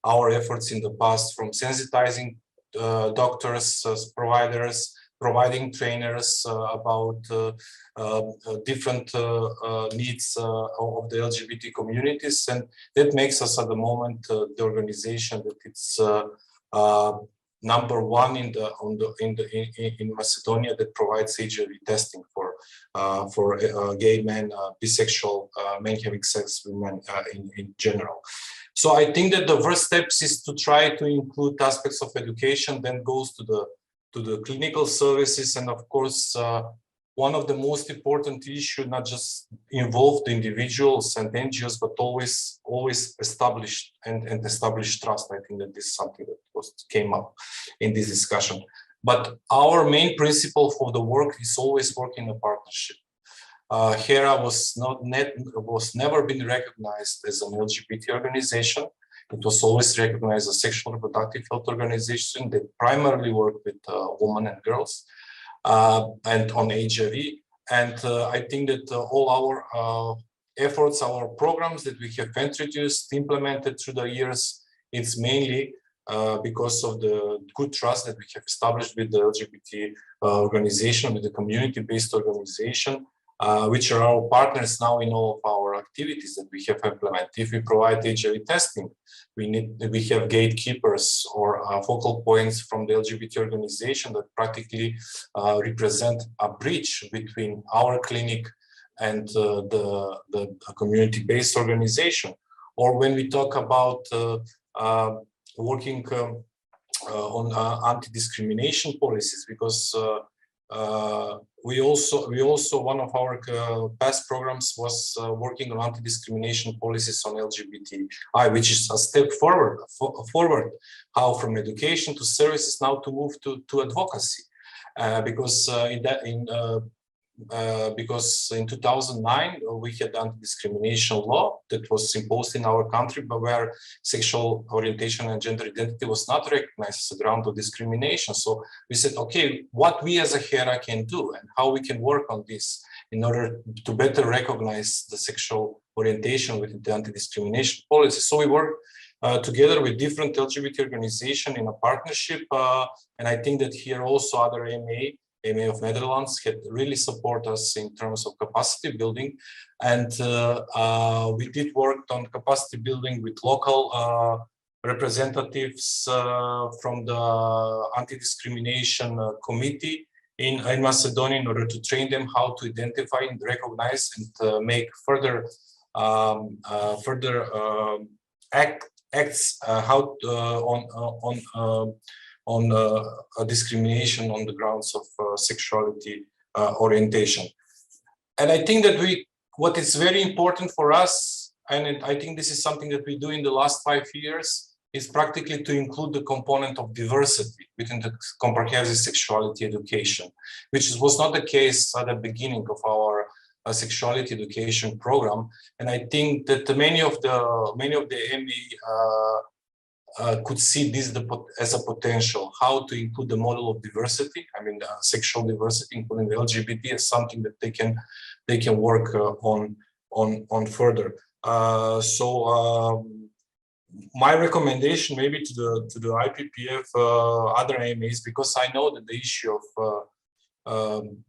our efforts in the past, from sensitizing doctors, providers, providing trainers about different needs of the LGBT communities, and that makes us at the moment the organization that it's number one in Macedonia that provides HIV testing for gay men, bisexual men having sex with men in general. So I think that the first steps is to try to include aspects of education, then goes to the clinical services, and of course one of the most important issues, not just involve the individuals and NGOs, but always establish and establish trust. I think that this is something that came up in this discussion. But our main principle for the work is always work in a partnership. HERA was never been recognized as an LGBT organization. It was always recognized as a sexual reproductive health organization that primarily worked with women and girls and on HIV. And I think that all our efforts, our programs that we have introduced, implemented through the years, it's mainly because of the good trust that we have established with the LGBT organization, with the community-based organization, which are our partners now in all of our activities that we have implemented. If we provide HIV testing, we have gatekeepers or focal points from the LGBT organization that practically represent a bridge between our clinic and the community-based organization. Or when we talk about working on anti-discrimination policies, because we also one of our past programs was working on anti-discrimination policies on LGBTI, which is a step forward. How from education to services now to move to advocacy, because in 2009 we had anti-discrimination law that was imposed in our country, but where sexual orientation and gender identity was not recognized as a ground of discrimination. So we said, okay, what we as a HERA can do and how we can work on this in order to better recognize the sexual orientation within the anti-discrimination policy. So we work together with different LGBT organizations in a partnership, and I think that here also other AMA of Netherlands had really support us in terms of capacity building, and we did work on capacity building with local representatives from the anti-discrimination committee in Macedonia in order to train them how to identify and recognize and make further acts on discrimination on the grounds of sexuality orientation. And I think that what is very important for us, and I think this is something that we do in the last 5 years, is practically to include the component of diversity within the comprehensive sexuality education, which was not the case at the beginning of our sexuality education program. And I think that many of the ME could see this as a potential, how to include the model of diversity, I mean sexual diversity, including the LGBT, as something that they can work on further. My recommendation maybe to the IPPF, other AMAs, because I know that the issue of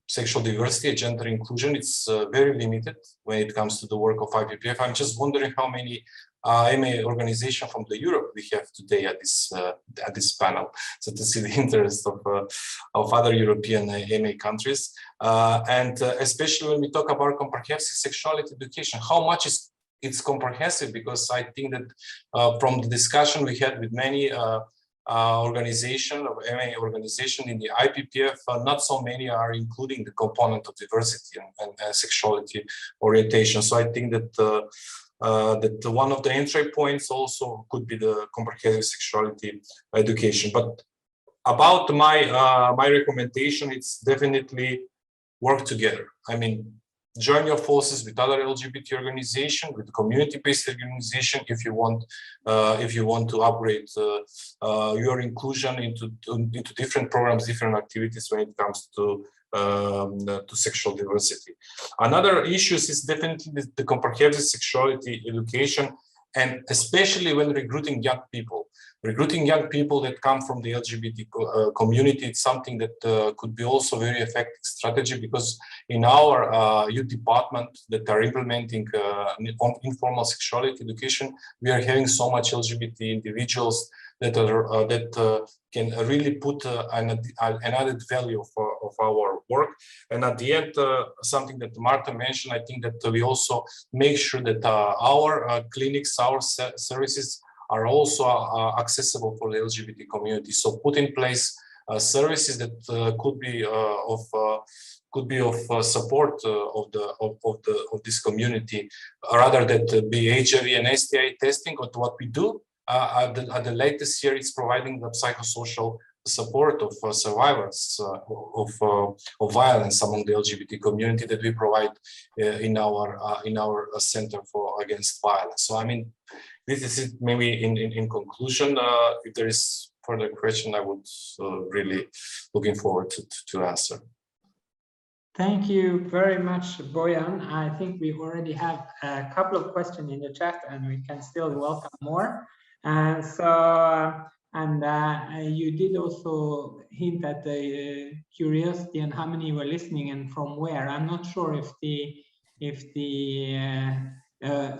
sexual diversity and gender inclusion is very limited when it comes to the work of IPPF. I'm just wondering how many AMA organization from the Europe we have today at this panel, so to see the interest of other European AMA countries, and especially when we talk about comprehensive sexuality education, how much it's comprehensive, because I think that from the discussion we had with many organization of MA organization in the IPPF, not so many are including the component of diversity and sexuality orientation. So I think that that one of the entry points also could be the comprehensive sexuality education. But about my recommendation, it's definitely work together. I mean, join your forces with other LGBT organization, with community-based organization, if you want to upgrade your inclusion into different programs, different activities when it comes to sexual diversity. Another issue is definitely the comprehensive sexuality education, and especially when recruiting young people. Recruiting young people that come from the LGBT community, it's something that could be also very effective strategy, because in our youth department that are implementing informal sexuality education, we are having so much LGBT individuals that can really put an added value of our work. And at the end, something that Marta mentioned, I think that we also make sure that our clinics, our services are also accessible for the LGBT community. So put in place services that could be of support of this community, rather than be HIV and STI testing. But what we do at the latest year is providing the psychosocial support of survivors of violence among the LGBT community that we provide in our Center for Against Violence. So I mean, this is it. Maybe in conclusion, if there is further question, I would really looking forward to answer. Thank you very much, Bojan. I think we already have a couple of questions in the chat, and we can still welcome more. You did also hint at the curiosity and how many were listening and from where. I'm not sure if the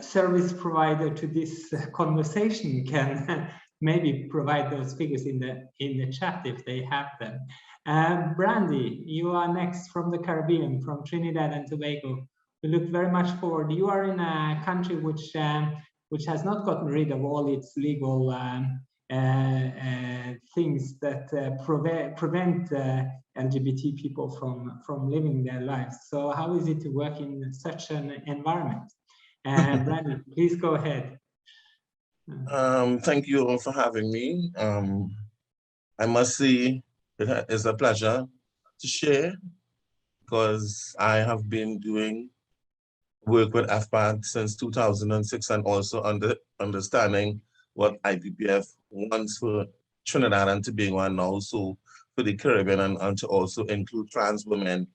service provider to this conversation can maybe provide those figures in the chat if they have them. Brandy, you are next from the Caribbean, from Trinidad and Tobago. We look very much forward. You are in a country which has not gotten rid of all its legal things that prevent LGBT people from living their lives. So how is it to work in such an environment? Brandon, please go ahead. Thank you all for having me. I must say it is a pleasure to share, because I have been doing work with FPAD since 2006, and also understanding what IPPF wants for Trinidad and Tobago, and also for the Caribbean, and to also include trans women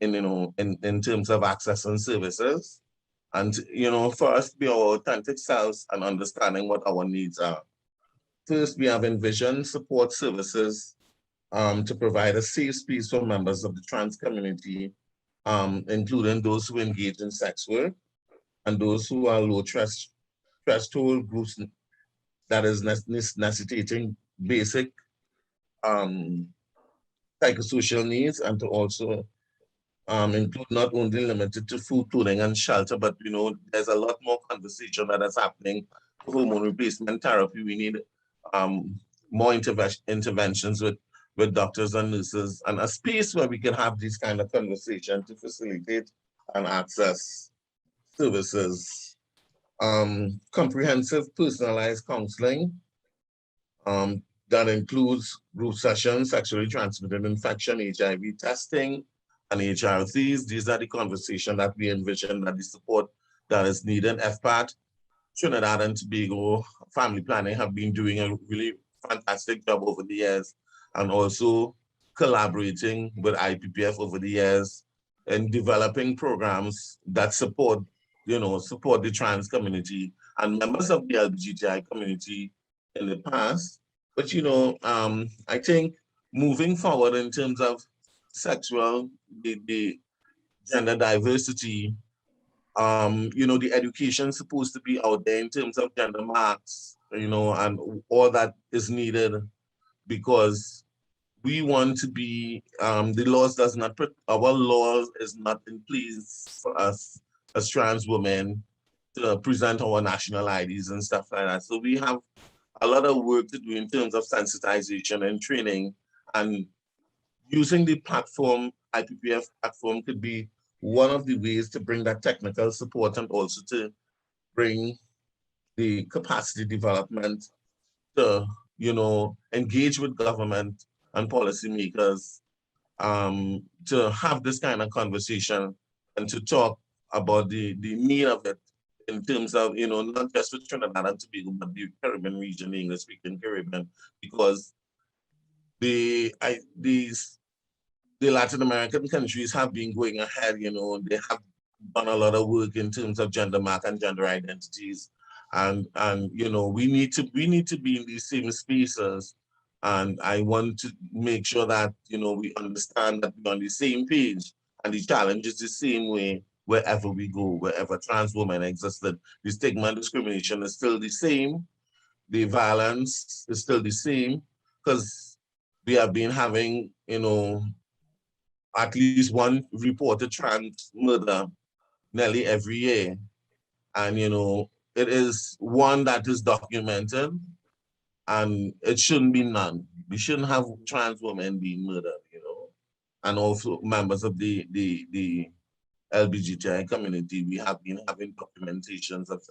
in terms of access and services. And, for us to be our authentic selves and understanding what our needs are. First, we have envisioned support services to provide a safe space for members of the trans community, including those who engage in sex work and those who are low threshold groups that is necessitating basic psychosocial needs, and to also include not only limited to food, clothing, and shelter, but there's a lot more conversation that is happening. Hormone replacement therapy, we need more interventions with doctors and nurses, and a space where we can have these kind of conversations to facilitate and access services. Comprehensive personalized counseling that includes group sessions, sexually transmitted infection, HIV testing, and HRCs. These are the conversations that we envision, that the support that is needed. FPAD, Trinidad and Tobago Family Planning have been doing a really fantastic job over the years, and also collaborating with IPPF over the years in developing programs that support the trans community and members of the LGBTI community in the past. But I think moving forward in terms of the gender diversity, the education is supposed to be out there in terms of gender marks, and all that is needed, because we want to be, our laws is not in place for us as trans women to present our national IDs and stuff like that. So we have a lot of work to do in terms of sensitization and training, and using the platform, IPPF platform, could be one of the ways to bring that technical support, and also to bring the capacity development to, engage with government and policymakers, to have this kind of conversation and to talk about the need of it in terms of, not just with Trinidad and Tobago, but the Caribbean region, the English-speaking Caribbean, because the Latin American countries have been going ahead, they have done a lot of work in terms of gender mark and gender identities. And we need to be in these same spaces. And I want to make sure that, we understand that we're on the same page, and the challenge is the same way wherever we go, wherever trans women existed. The stigma and discrimination is still the same. The violence is still the same, because we have been having, at least one reported trans murder nearly every year. And, it is one that is documented, and it shouldn't be none. We shouldn't have trans women being murdered, and also members of the LGBTI community. We have been having documentations of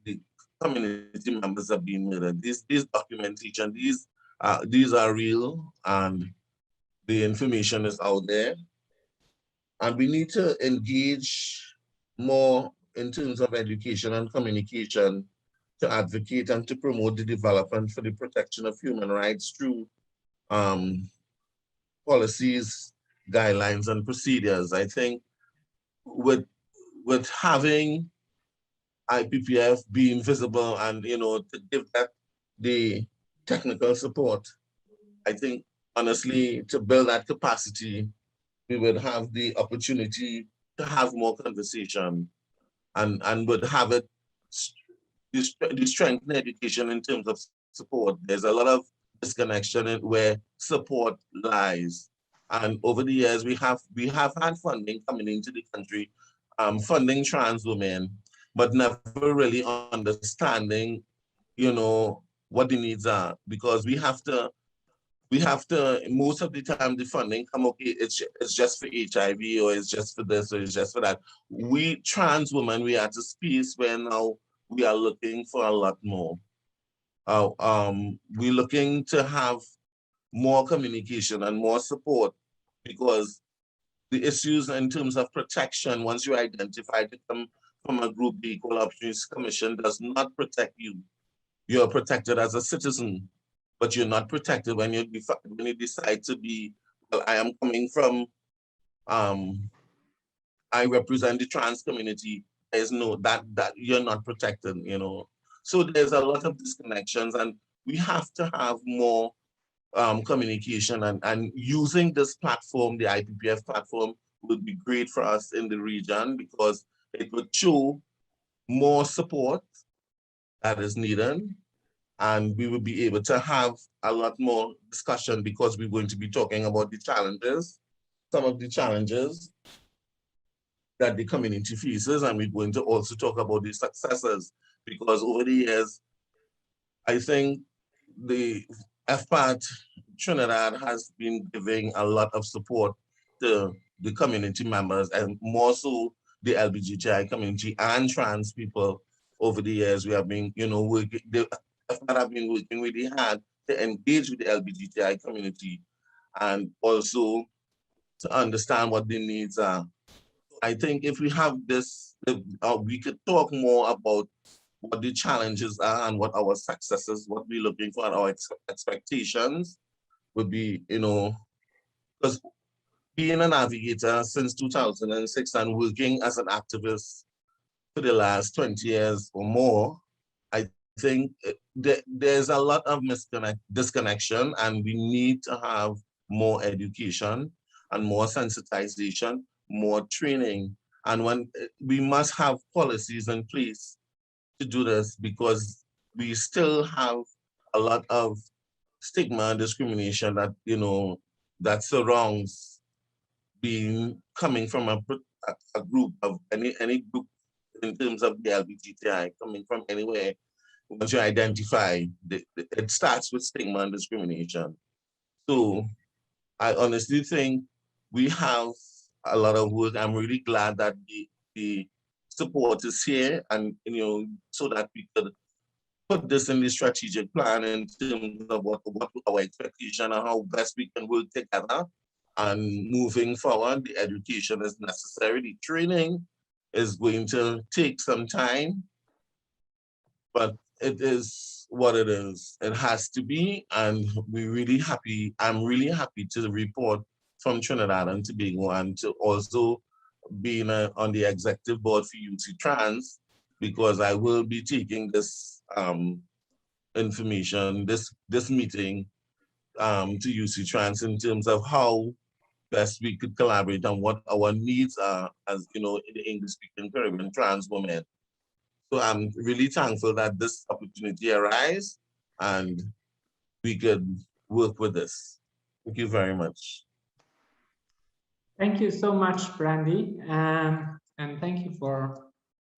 the community members have been murdered. These documentation, these are real, and the information is out there. And we need to engage more in terms of education and communication to advocate and to promote the development for the protection of human rights through policies, guidelines, and procedures. I think with having IPPF being visible and, to give that the technical support, I think, honestly, to build that capacity, we would have the opportunity to have more conversation, and would have it, the strength in education in terms of support. There's a lot of disconnection in where support lies. And over the years, we have had funding coming into the country, funding trans women, but never really understanding, what the needs are, because we have to, most of the time the funding come, okay, it's just for HIV, or it's just for this, or it's just for that. We trans women, we are at a space where now we are looking for a lot more. We're looking to have more communication and more support, because the issues in terms of protection, once you identify to come from a group, the Equal Opportunities Commission does not protect you. You're protected as a citizen, but you're not protected when you decide to be, well, I am coming from, I represent the trans community. There's no, that you're not protected, you know. So there's a lot of disconnections, and we have to have more communication, and using this platform, the IPPF platform, would be great for us in the region, because it would show more support that is needed, and we will be able to have a lot more discussion, because we're going to be talking about the challenges, some of the challenges that the community faces, and we're going to also talk about the successes, because over the years, I think the FPAT Trinidad has been giving a lot of support to the community members, and more so the LGBTI community and trans people. Over the years, we have been, you know, FPAT have been working really hard to engage with the LGBTI community, and also to understand what their needs are. I think if we have this, we could talk more about what the challenges are and what our successes, what we're looking for, and our expectations would be, you know, because being a navigator since 2006 and working as an activist for the last 20 years or more, I think there's a lot of disconnection, and we need to have more education and more sensitization, more training. And when we must have policies in place to do this, because we still have a lot of stigma and discrimination that, you know, that surrounds coming from a group of any group in terms of the LGBTI, coming from anywhere. Once you identify, it starts with stigma and discrimination. So I honestly think we have a lot of work. I'm really glad that the support is here, and, you know, so that we could put this in the strategic plan in terms of what our expectation and how best we can work together. And moving forward, the education is necessary. The training is going to take some time, but it is what it is. It has to be, and we're really happy. I'm really happy to report from Trinidad and Tobago, and to also being on the executive board for UC Trans, because I will be taking this information, this meeting to UC Trans in terms of how best we could collaborate on what our needs are as, you know, in the English-speaking Caribbean trans women. So I'm really thankful that this opportunity arose and we could work with this. Thank you very much. Thank you so much, Brandy, and thank you for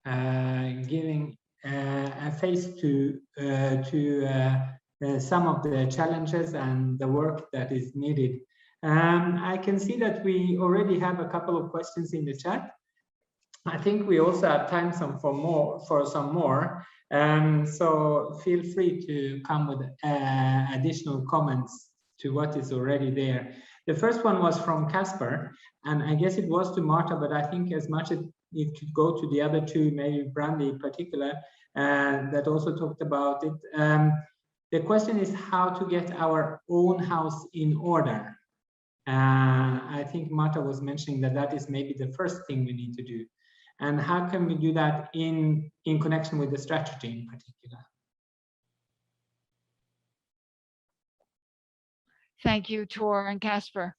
giving a face to some of the challenges and the work that is needed. I can see that we already have a couple of questions in the chat. I think we also have time for some more. So feel free to come with additional comments to what is already there. The first one was from Casper, and I guess it was to Marta, but I think as much as it could go to the other two, maybe Brandy in particular, that also talked about it. The question is how to get our own house in order. I think Marta was mentioning that is maybe the first thing we need to do. And how can we do that in connection with the strategy in particular? Thank you, Tor and Casper.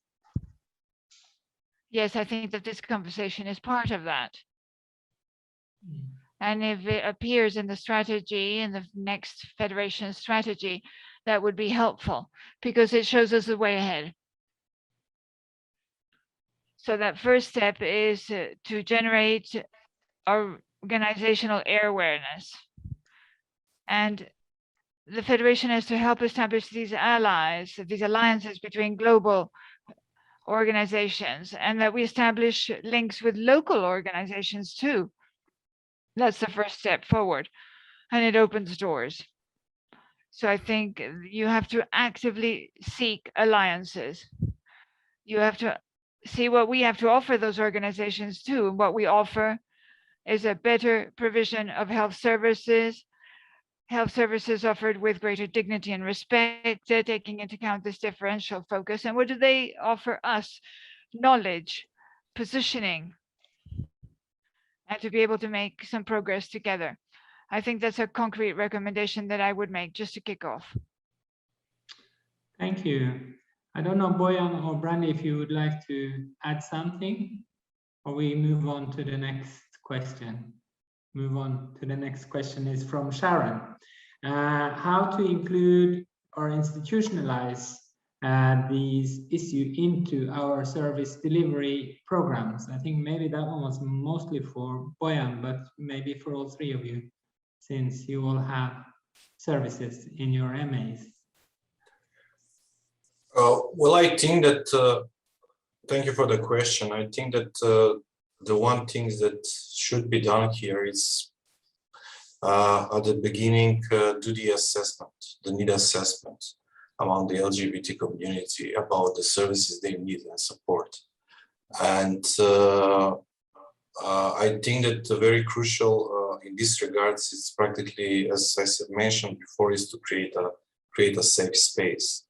Yes, I think that this conversation is part of that. And if it appears in the strategy, in the next Federation strategy, that would be helpful because it shows us the way ahead. So that first step is to generate our organizational awareness. And the Federation is to help establish these alliances between global organizations, and that we establish links with local organizations too. That's the first step forward, and it opens doors. So I think you have to actively seek alliances. You have to see what we have to offer those organizations too. And what we offer is a better provision of health services offered with greater dignity and respect, taking into account this differential focus. And what do they offer us? Knowledge, positioning, and to be able to make some progress together. I think that's a concrete recommendation that I would make just to kick off. Thank you. I don't know, Boyan or Brandy, if you would like to add something, or we move on to the next question. Move on to the next question is from Sharon. How to include or institutionalize these issues into our service delivery programs? I think maybe that one was mostly for Boyan, but maybe for all three of you, since you all have services in your MAs. Well, I think that, thank you for the question. I think that the one thing that should be done here is at the beginning, do the assessment, the need assessment among the LGBT community about the services they need and support. And I think that very crucial in this regard is practically, as I mentioned before, is to create a safe space.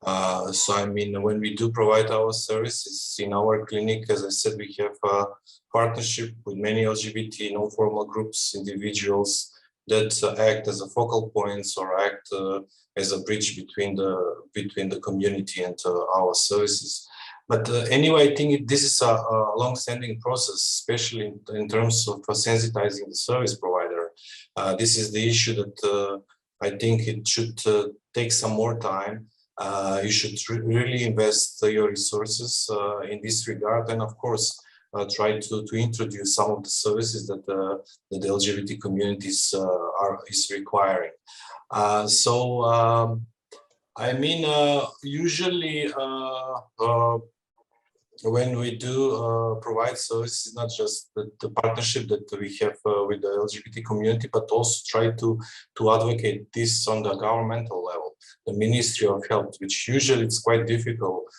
So I mean, when we do provide our services in our clinic, as I said, we have a partnership with many LGBT non-formal groups, individuals that act as a focal points or act as a bridge between the community and our services. But anyway, I think this is a long-standing process, especially in terms of sensitizing the service provider. This is the issue that I think it should take some more time. You should really invest your resources in this regard, and of course, try to introduce some of the services that the LGBT communities is requiring. I mean, usually when we do provide services, not just the partnership that we have with the LGBT community, but also try to advocate this on the governmental level, the Ministry of Health, which usually it's quite difficult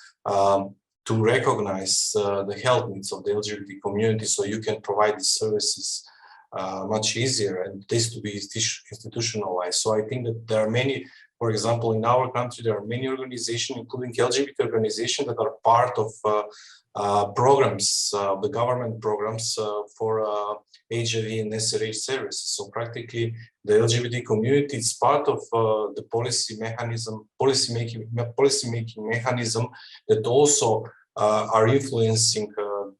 to recognize the health needs of the LGBT community, so you can provide these services much easier, and this to be institutionalized. So I think that there are many, for example, in our country, there are many organizations, including LGBT organizations, that are part of programs, the government programs for HIV and SRH services. So practically, the LGBT community is part of the policy making mechanism that also are influencing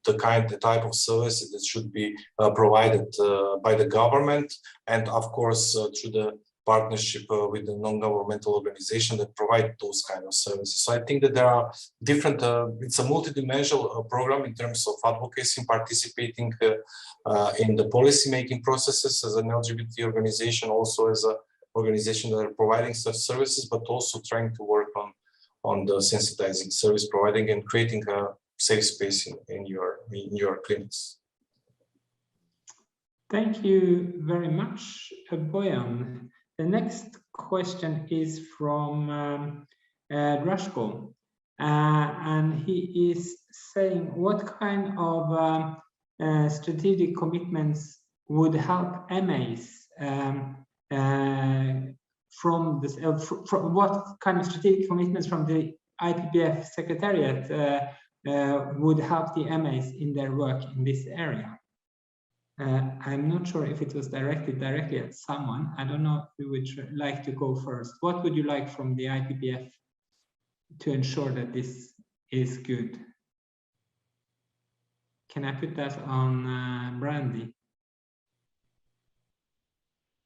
the type of services that should be provided by the government, and of course through the partnership with the non-governmental organization that provide those kind of services. So I think that there are different, it's a multidimensional program in terms of advocacy, participating in the policy-making processes as an LGBT organization, also as an organization that are providing such services, but also trying to work on the sensitizing service providing and creating a safe space in your clinics. Thank you very much, Boyan. The next question is from Rashko, and he is saying, what kind of strategic commitments would help MAs from this? From what kind of strategic commitments from the IPPF Secretariat would help the MAs in their work in this area? I'm not sure if it was directly at someone. I don't know if you would like to go first. What would you like from the IPPF to ensure that this is good? Can I put that on Brandy?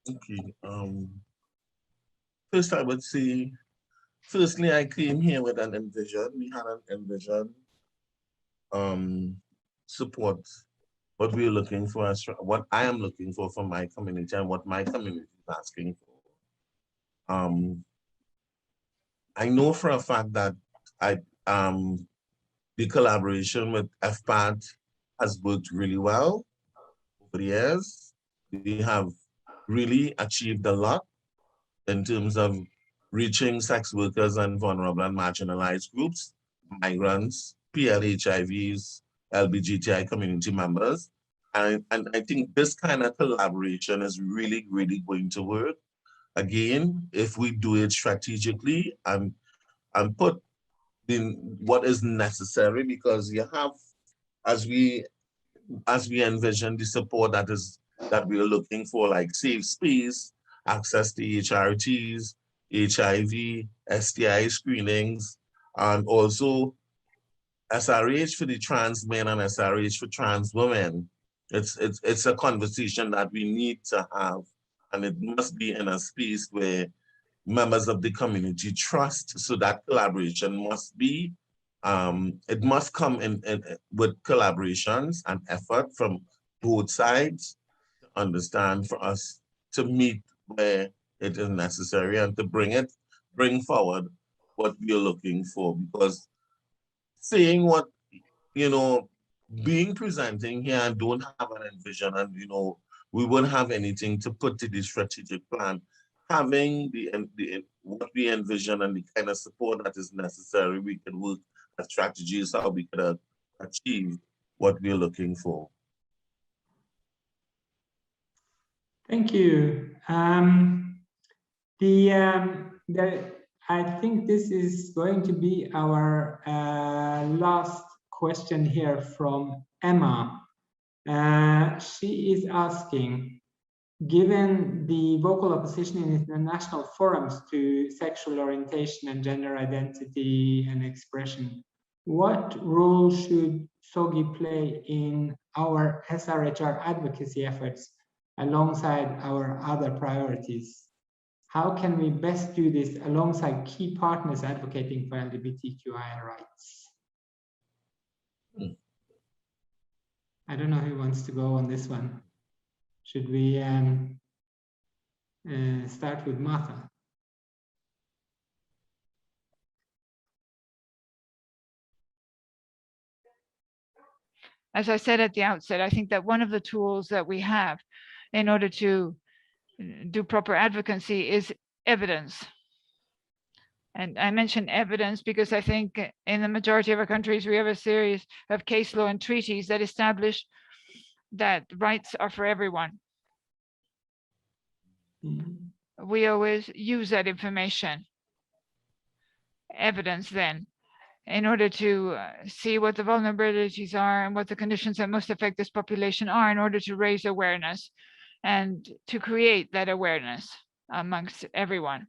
Okay. First, I would say, firstly, I came here with an envision. We had an envision support. What we're looking for, what I am looking for from my community, and what my community is asking for. I know for a fact that the collaboration with FPAD has worked really well over the years. We have really achieved a lot in terms of reaching sex workers and vulnerable and marginalized groups, migrants, PLHIVs, LGBTI community members. And I think this kind of collaboration is really, really going to work. Again, if we do it strategically and put in what is necessary, because you have, as we envision the support that we are looking for, like safe space, access to HRTs, HIV, STI screenings, and also SRH for the trans men and SRH for trans women. It's a conversation that we need to have, and it must be in a space where members of the community trust. So that collaboration must be, it must come in with collaborations and effort from both sides to understand, for us to meet where it is necessary and to bring forward what we are looking for. Because saying what, presenting here and don't have an envision, and we won't have anything to put to the strategic plan. Having what we envision and the kind of support that is necessary, we can work at strategies how we can achieve what we're looking for. Thank you. I think this is going to be our last question here from Emma. She is asking, given the vocal opposition in international forums to sexual orientation and gender identity and expression, what role should SOGI play in our SRHR advocacy efforts alongside our other priorities? How can we best do this alongside key partners advocating for LGBTQI rights? I don't know who wants to go on this one. Should we start with Martha? As I said at the outset, I think that one of the tools that we have in order to do proper advocacy is evidence. And I mention evidence because I think in the majority of our countries, we have a series of case law and treaties that establish that rights are for everyone. We always use that information, evidence then, in order to see what the vulnerabilities are and what the conditions that most affect this population are, in order to raise awareness and to create that awareness amongst everyone.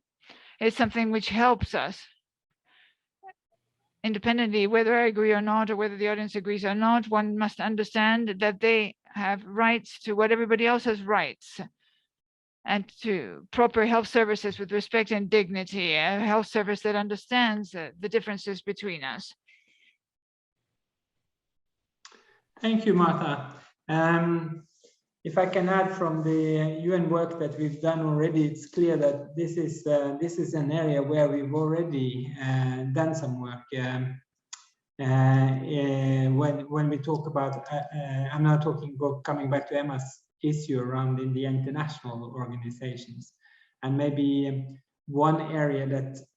It's something which helps us independently, whether I agree or not, or whether the audience agrees or not. One must understand that they have rights to what everybody else has rights, and to proper health services with respect and dignity, a health service that understands the differences between us. Thank you, Martha. If I can add from the UN work that we've done already, it's clear that this is an area where we've already done some work. When we talk about, I'm now talking about coming back to Emma's issue around in the international organizations, and maybe one area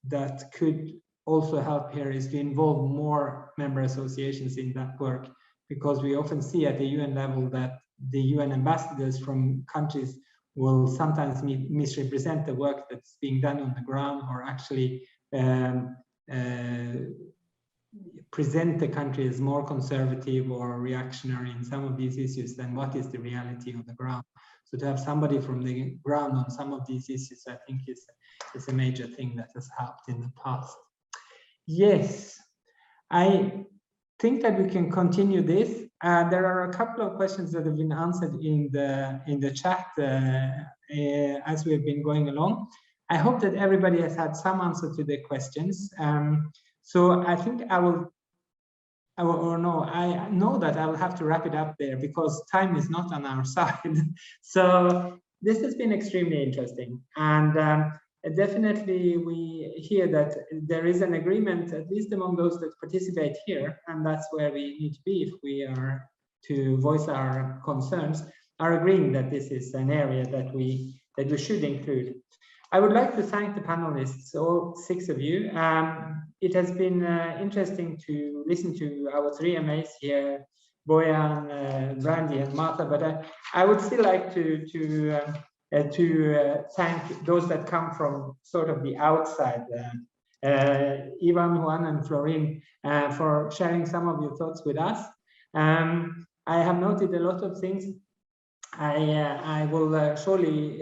that could also help here is to involve more member associations in that work, because we often see at the UN level that the UN ambassadors from countries will sometimes misrepresent the work that's being done on the ground, or actually present the country as more conservative or reactionary in some of these issues than what is the reality on the ground. So to have somebody from the ground on some of these issues, I think is a major thing that has helped in the past. Yes, I think that we can continue this. There are a couple of questions that have been answered in the chat as we've been going along. I hope that everybody has had some answer to their questions. So I think I know that I will have to wrap it up there because time is not on our side. So this has been extremely interesting. And definitely we hear that there is an agreement, at least among those that participate here, and that's where we need to be if we are to voice our concerns, are agreeing that this is an area that we should include. I would like to thank the panelists, all 6 of you. It has been interesting to listen to our 3 MAs here, Boyan, Brandy, and Martha, but I would still like to thank those that come from sort of the outside, Ivan, Juan, and Florin, for sharing some of your thoughts with us. I have noted a lot of things. I will surely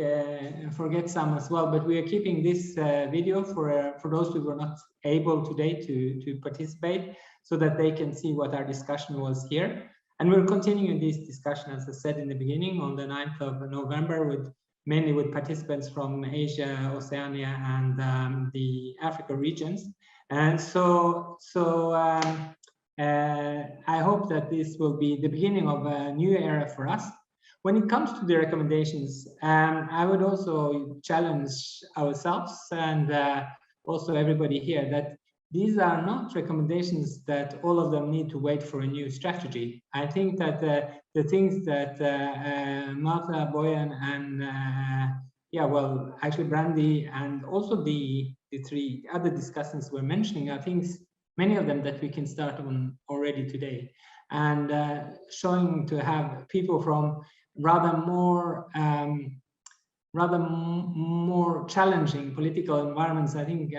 forget some as well, but we are keeping this video for those who were not able today to participate, so that they can see what our discussion was here. And we're continuing this discussion, as I said in the beginning, on the 9th of November, mainly with participants from Asia, Oceania, and the Africa regions. And so I hope that this will be the beginning of a new era for us. When it comes to the recommendations, I would also challenge ourselves and also everybody here that these are not recommendations that all of them need to wait for a new strategy. I think that the things that Martha, Boyan, and actually Brandy, and also the 3 other discussants were mentioning are things, many of them that we can start on already today, and showing to have people from rather more challenging political environments. I think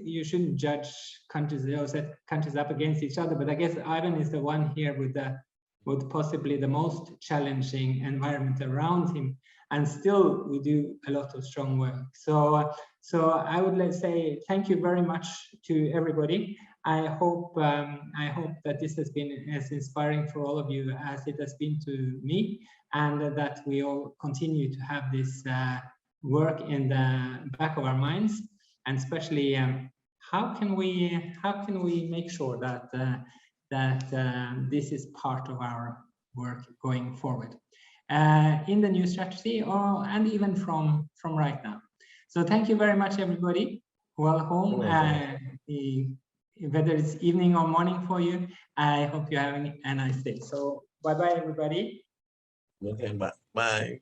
you shouldn't judge countries or set countries up against each other, but I guess Ivan is the one here with possibly the most challenging environment around him, and still we do a lot of strong work. So I would say thank you very much to everybody. I hope that this has been as inspiring for all of you as it has been to me, and that we all continue to have this work in the back of our minds, and especially how can we make sure that this is part of our work going forward in the new strategy, and even from right now. So thank you very much, everybody. Well home, whether it's evening or morning for you. I hope you're having a nice day. So bye-bye, everybody. Okay, bye.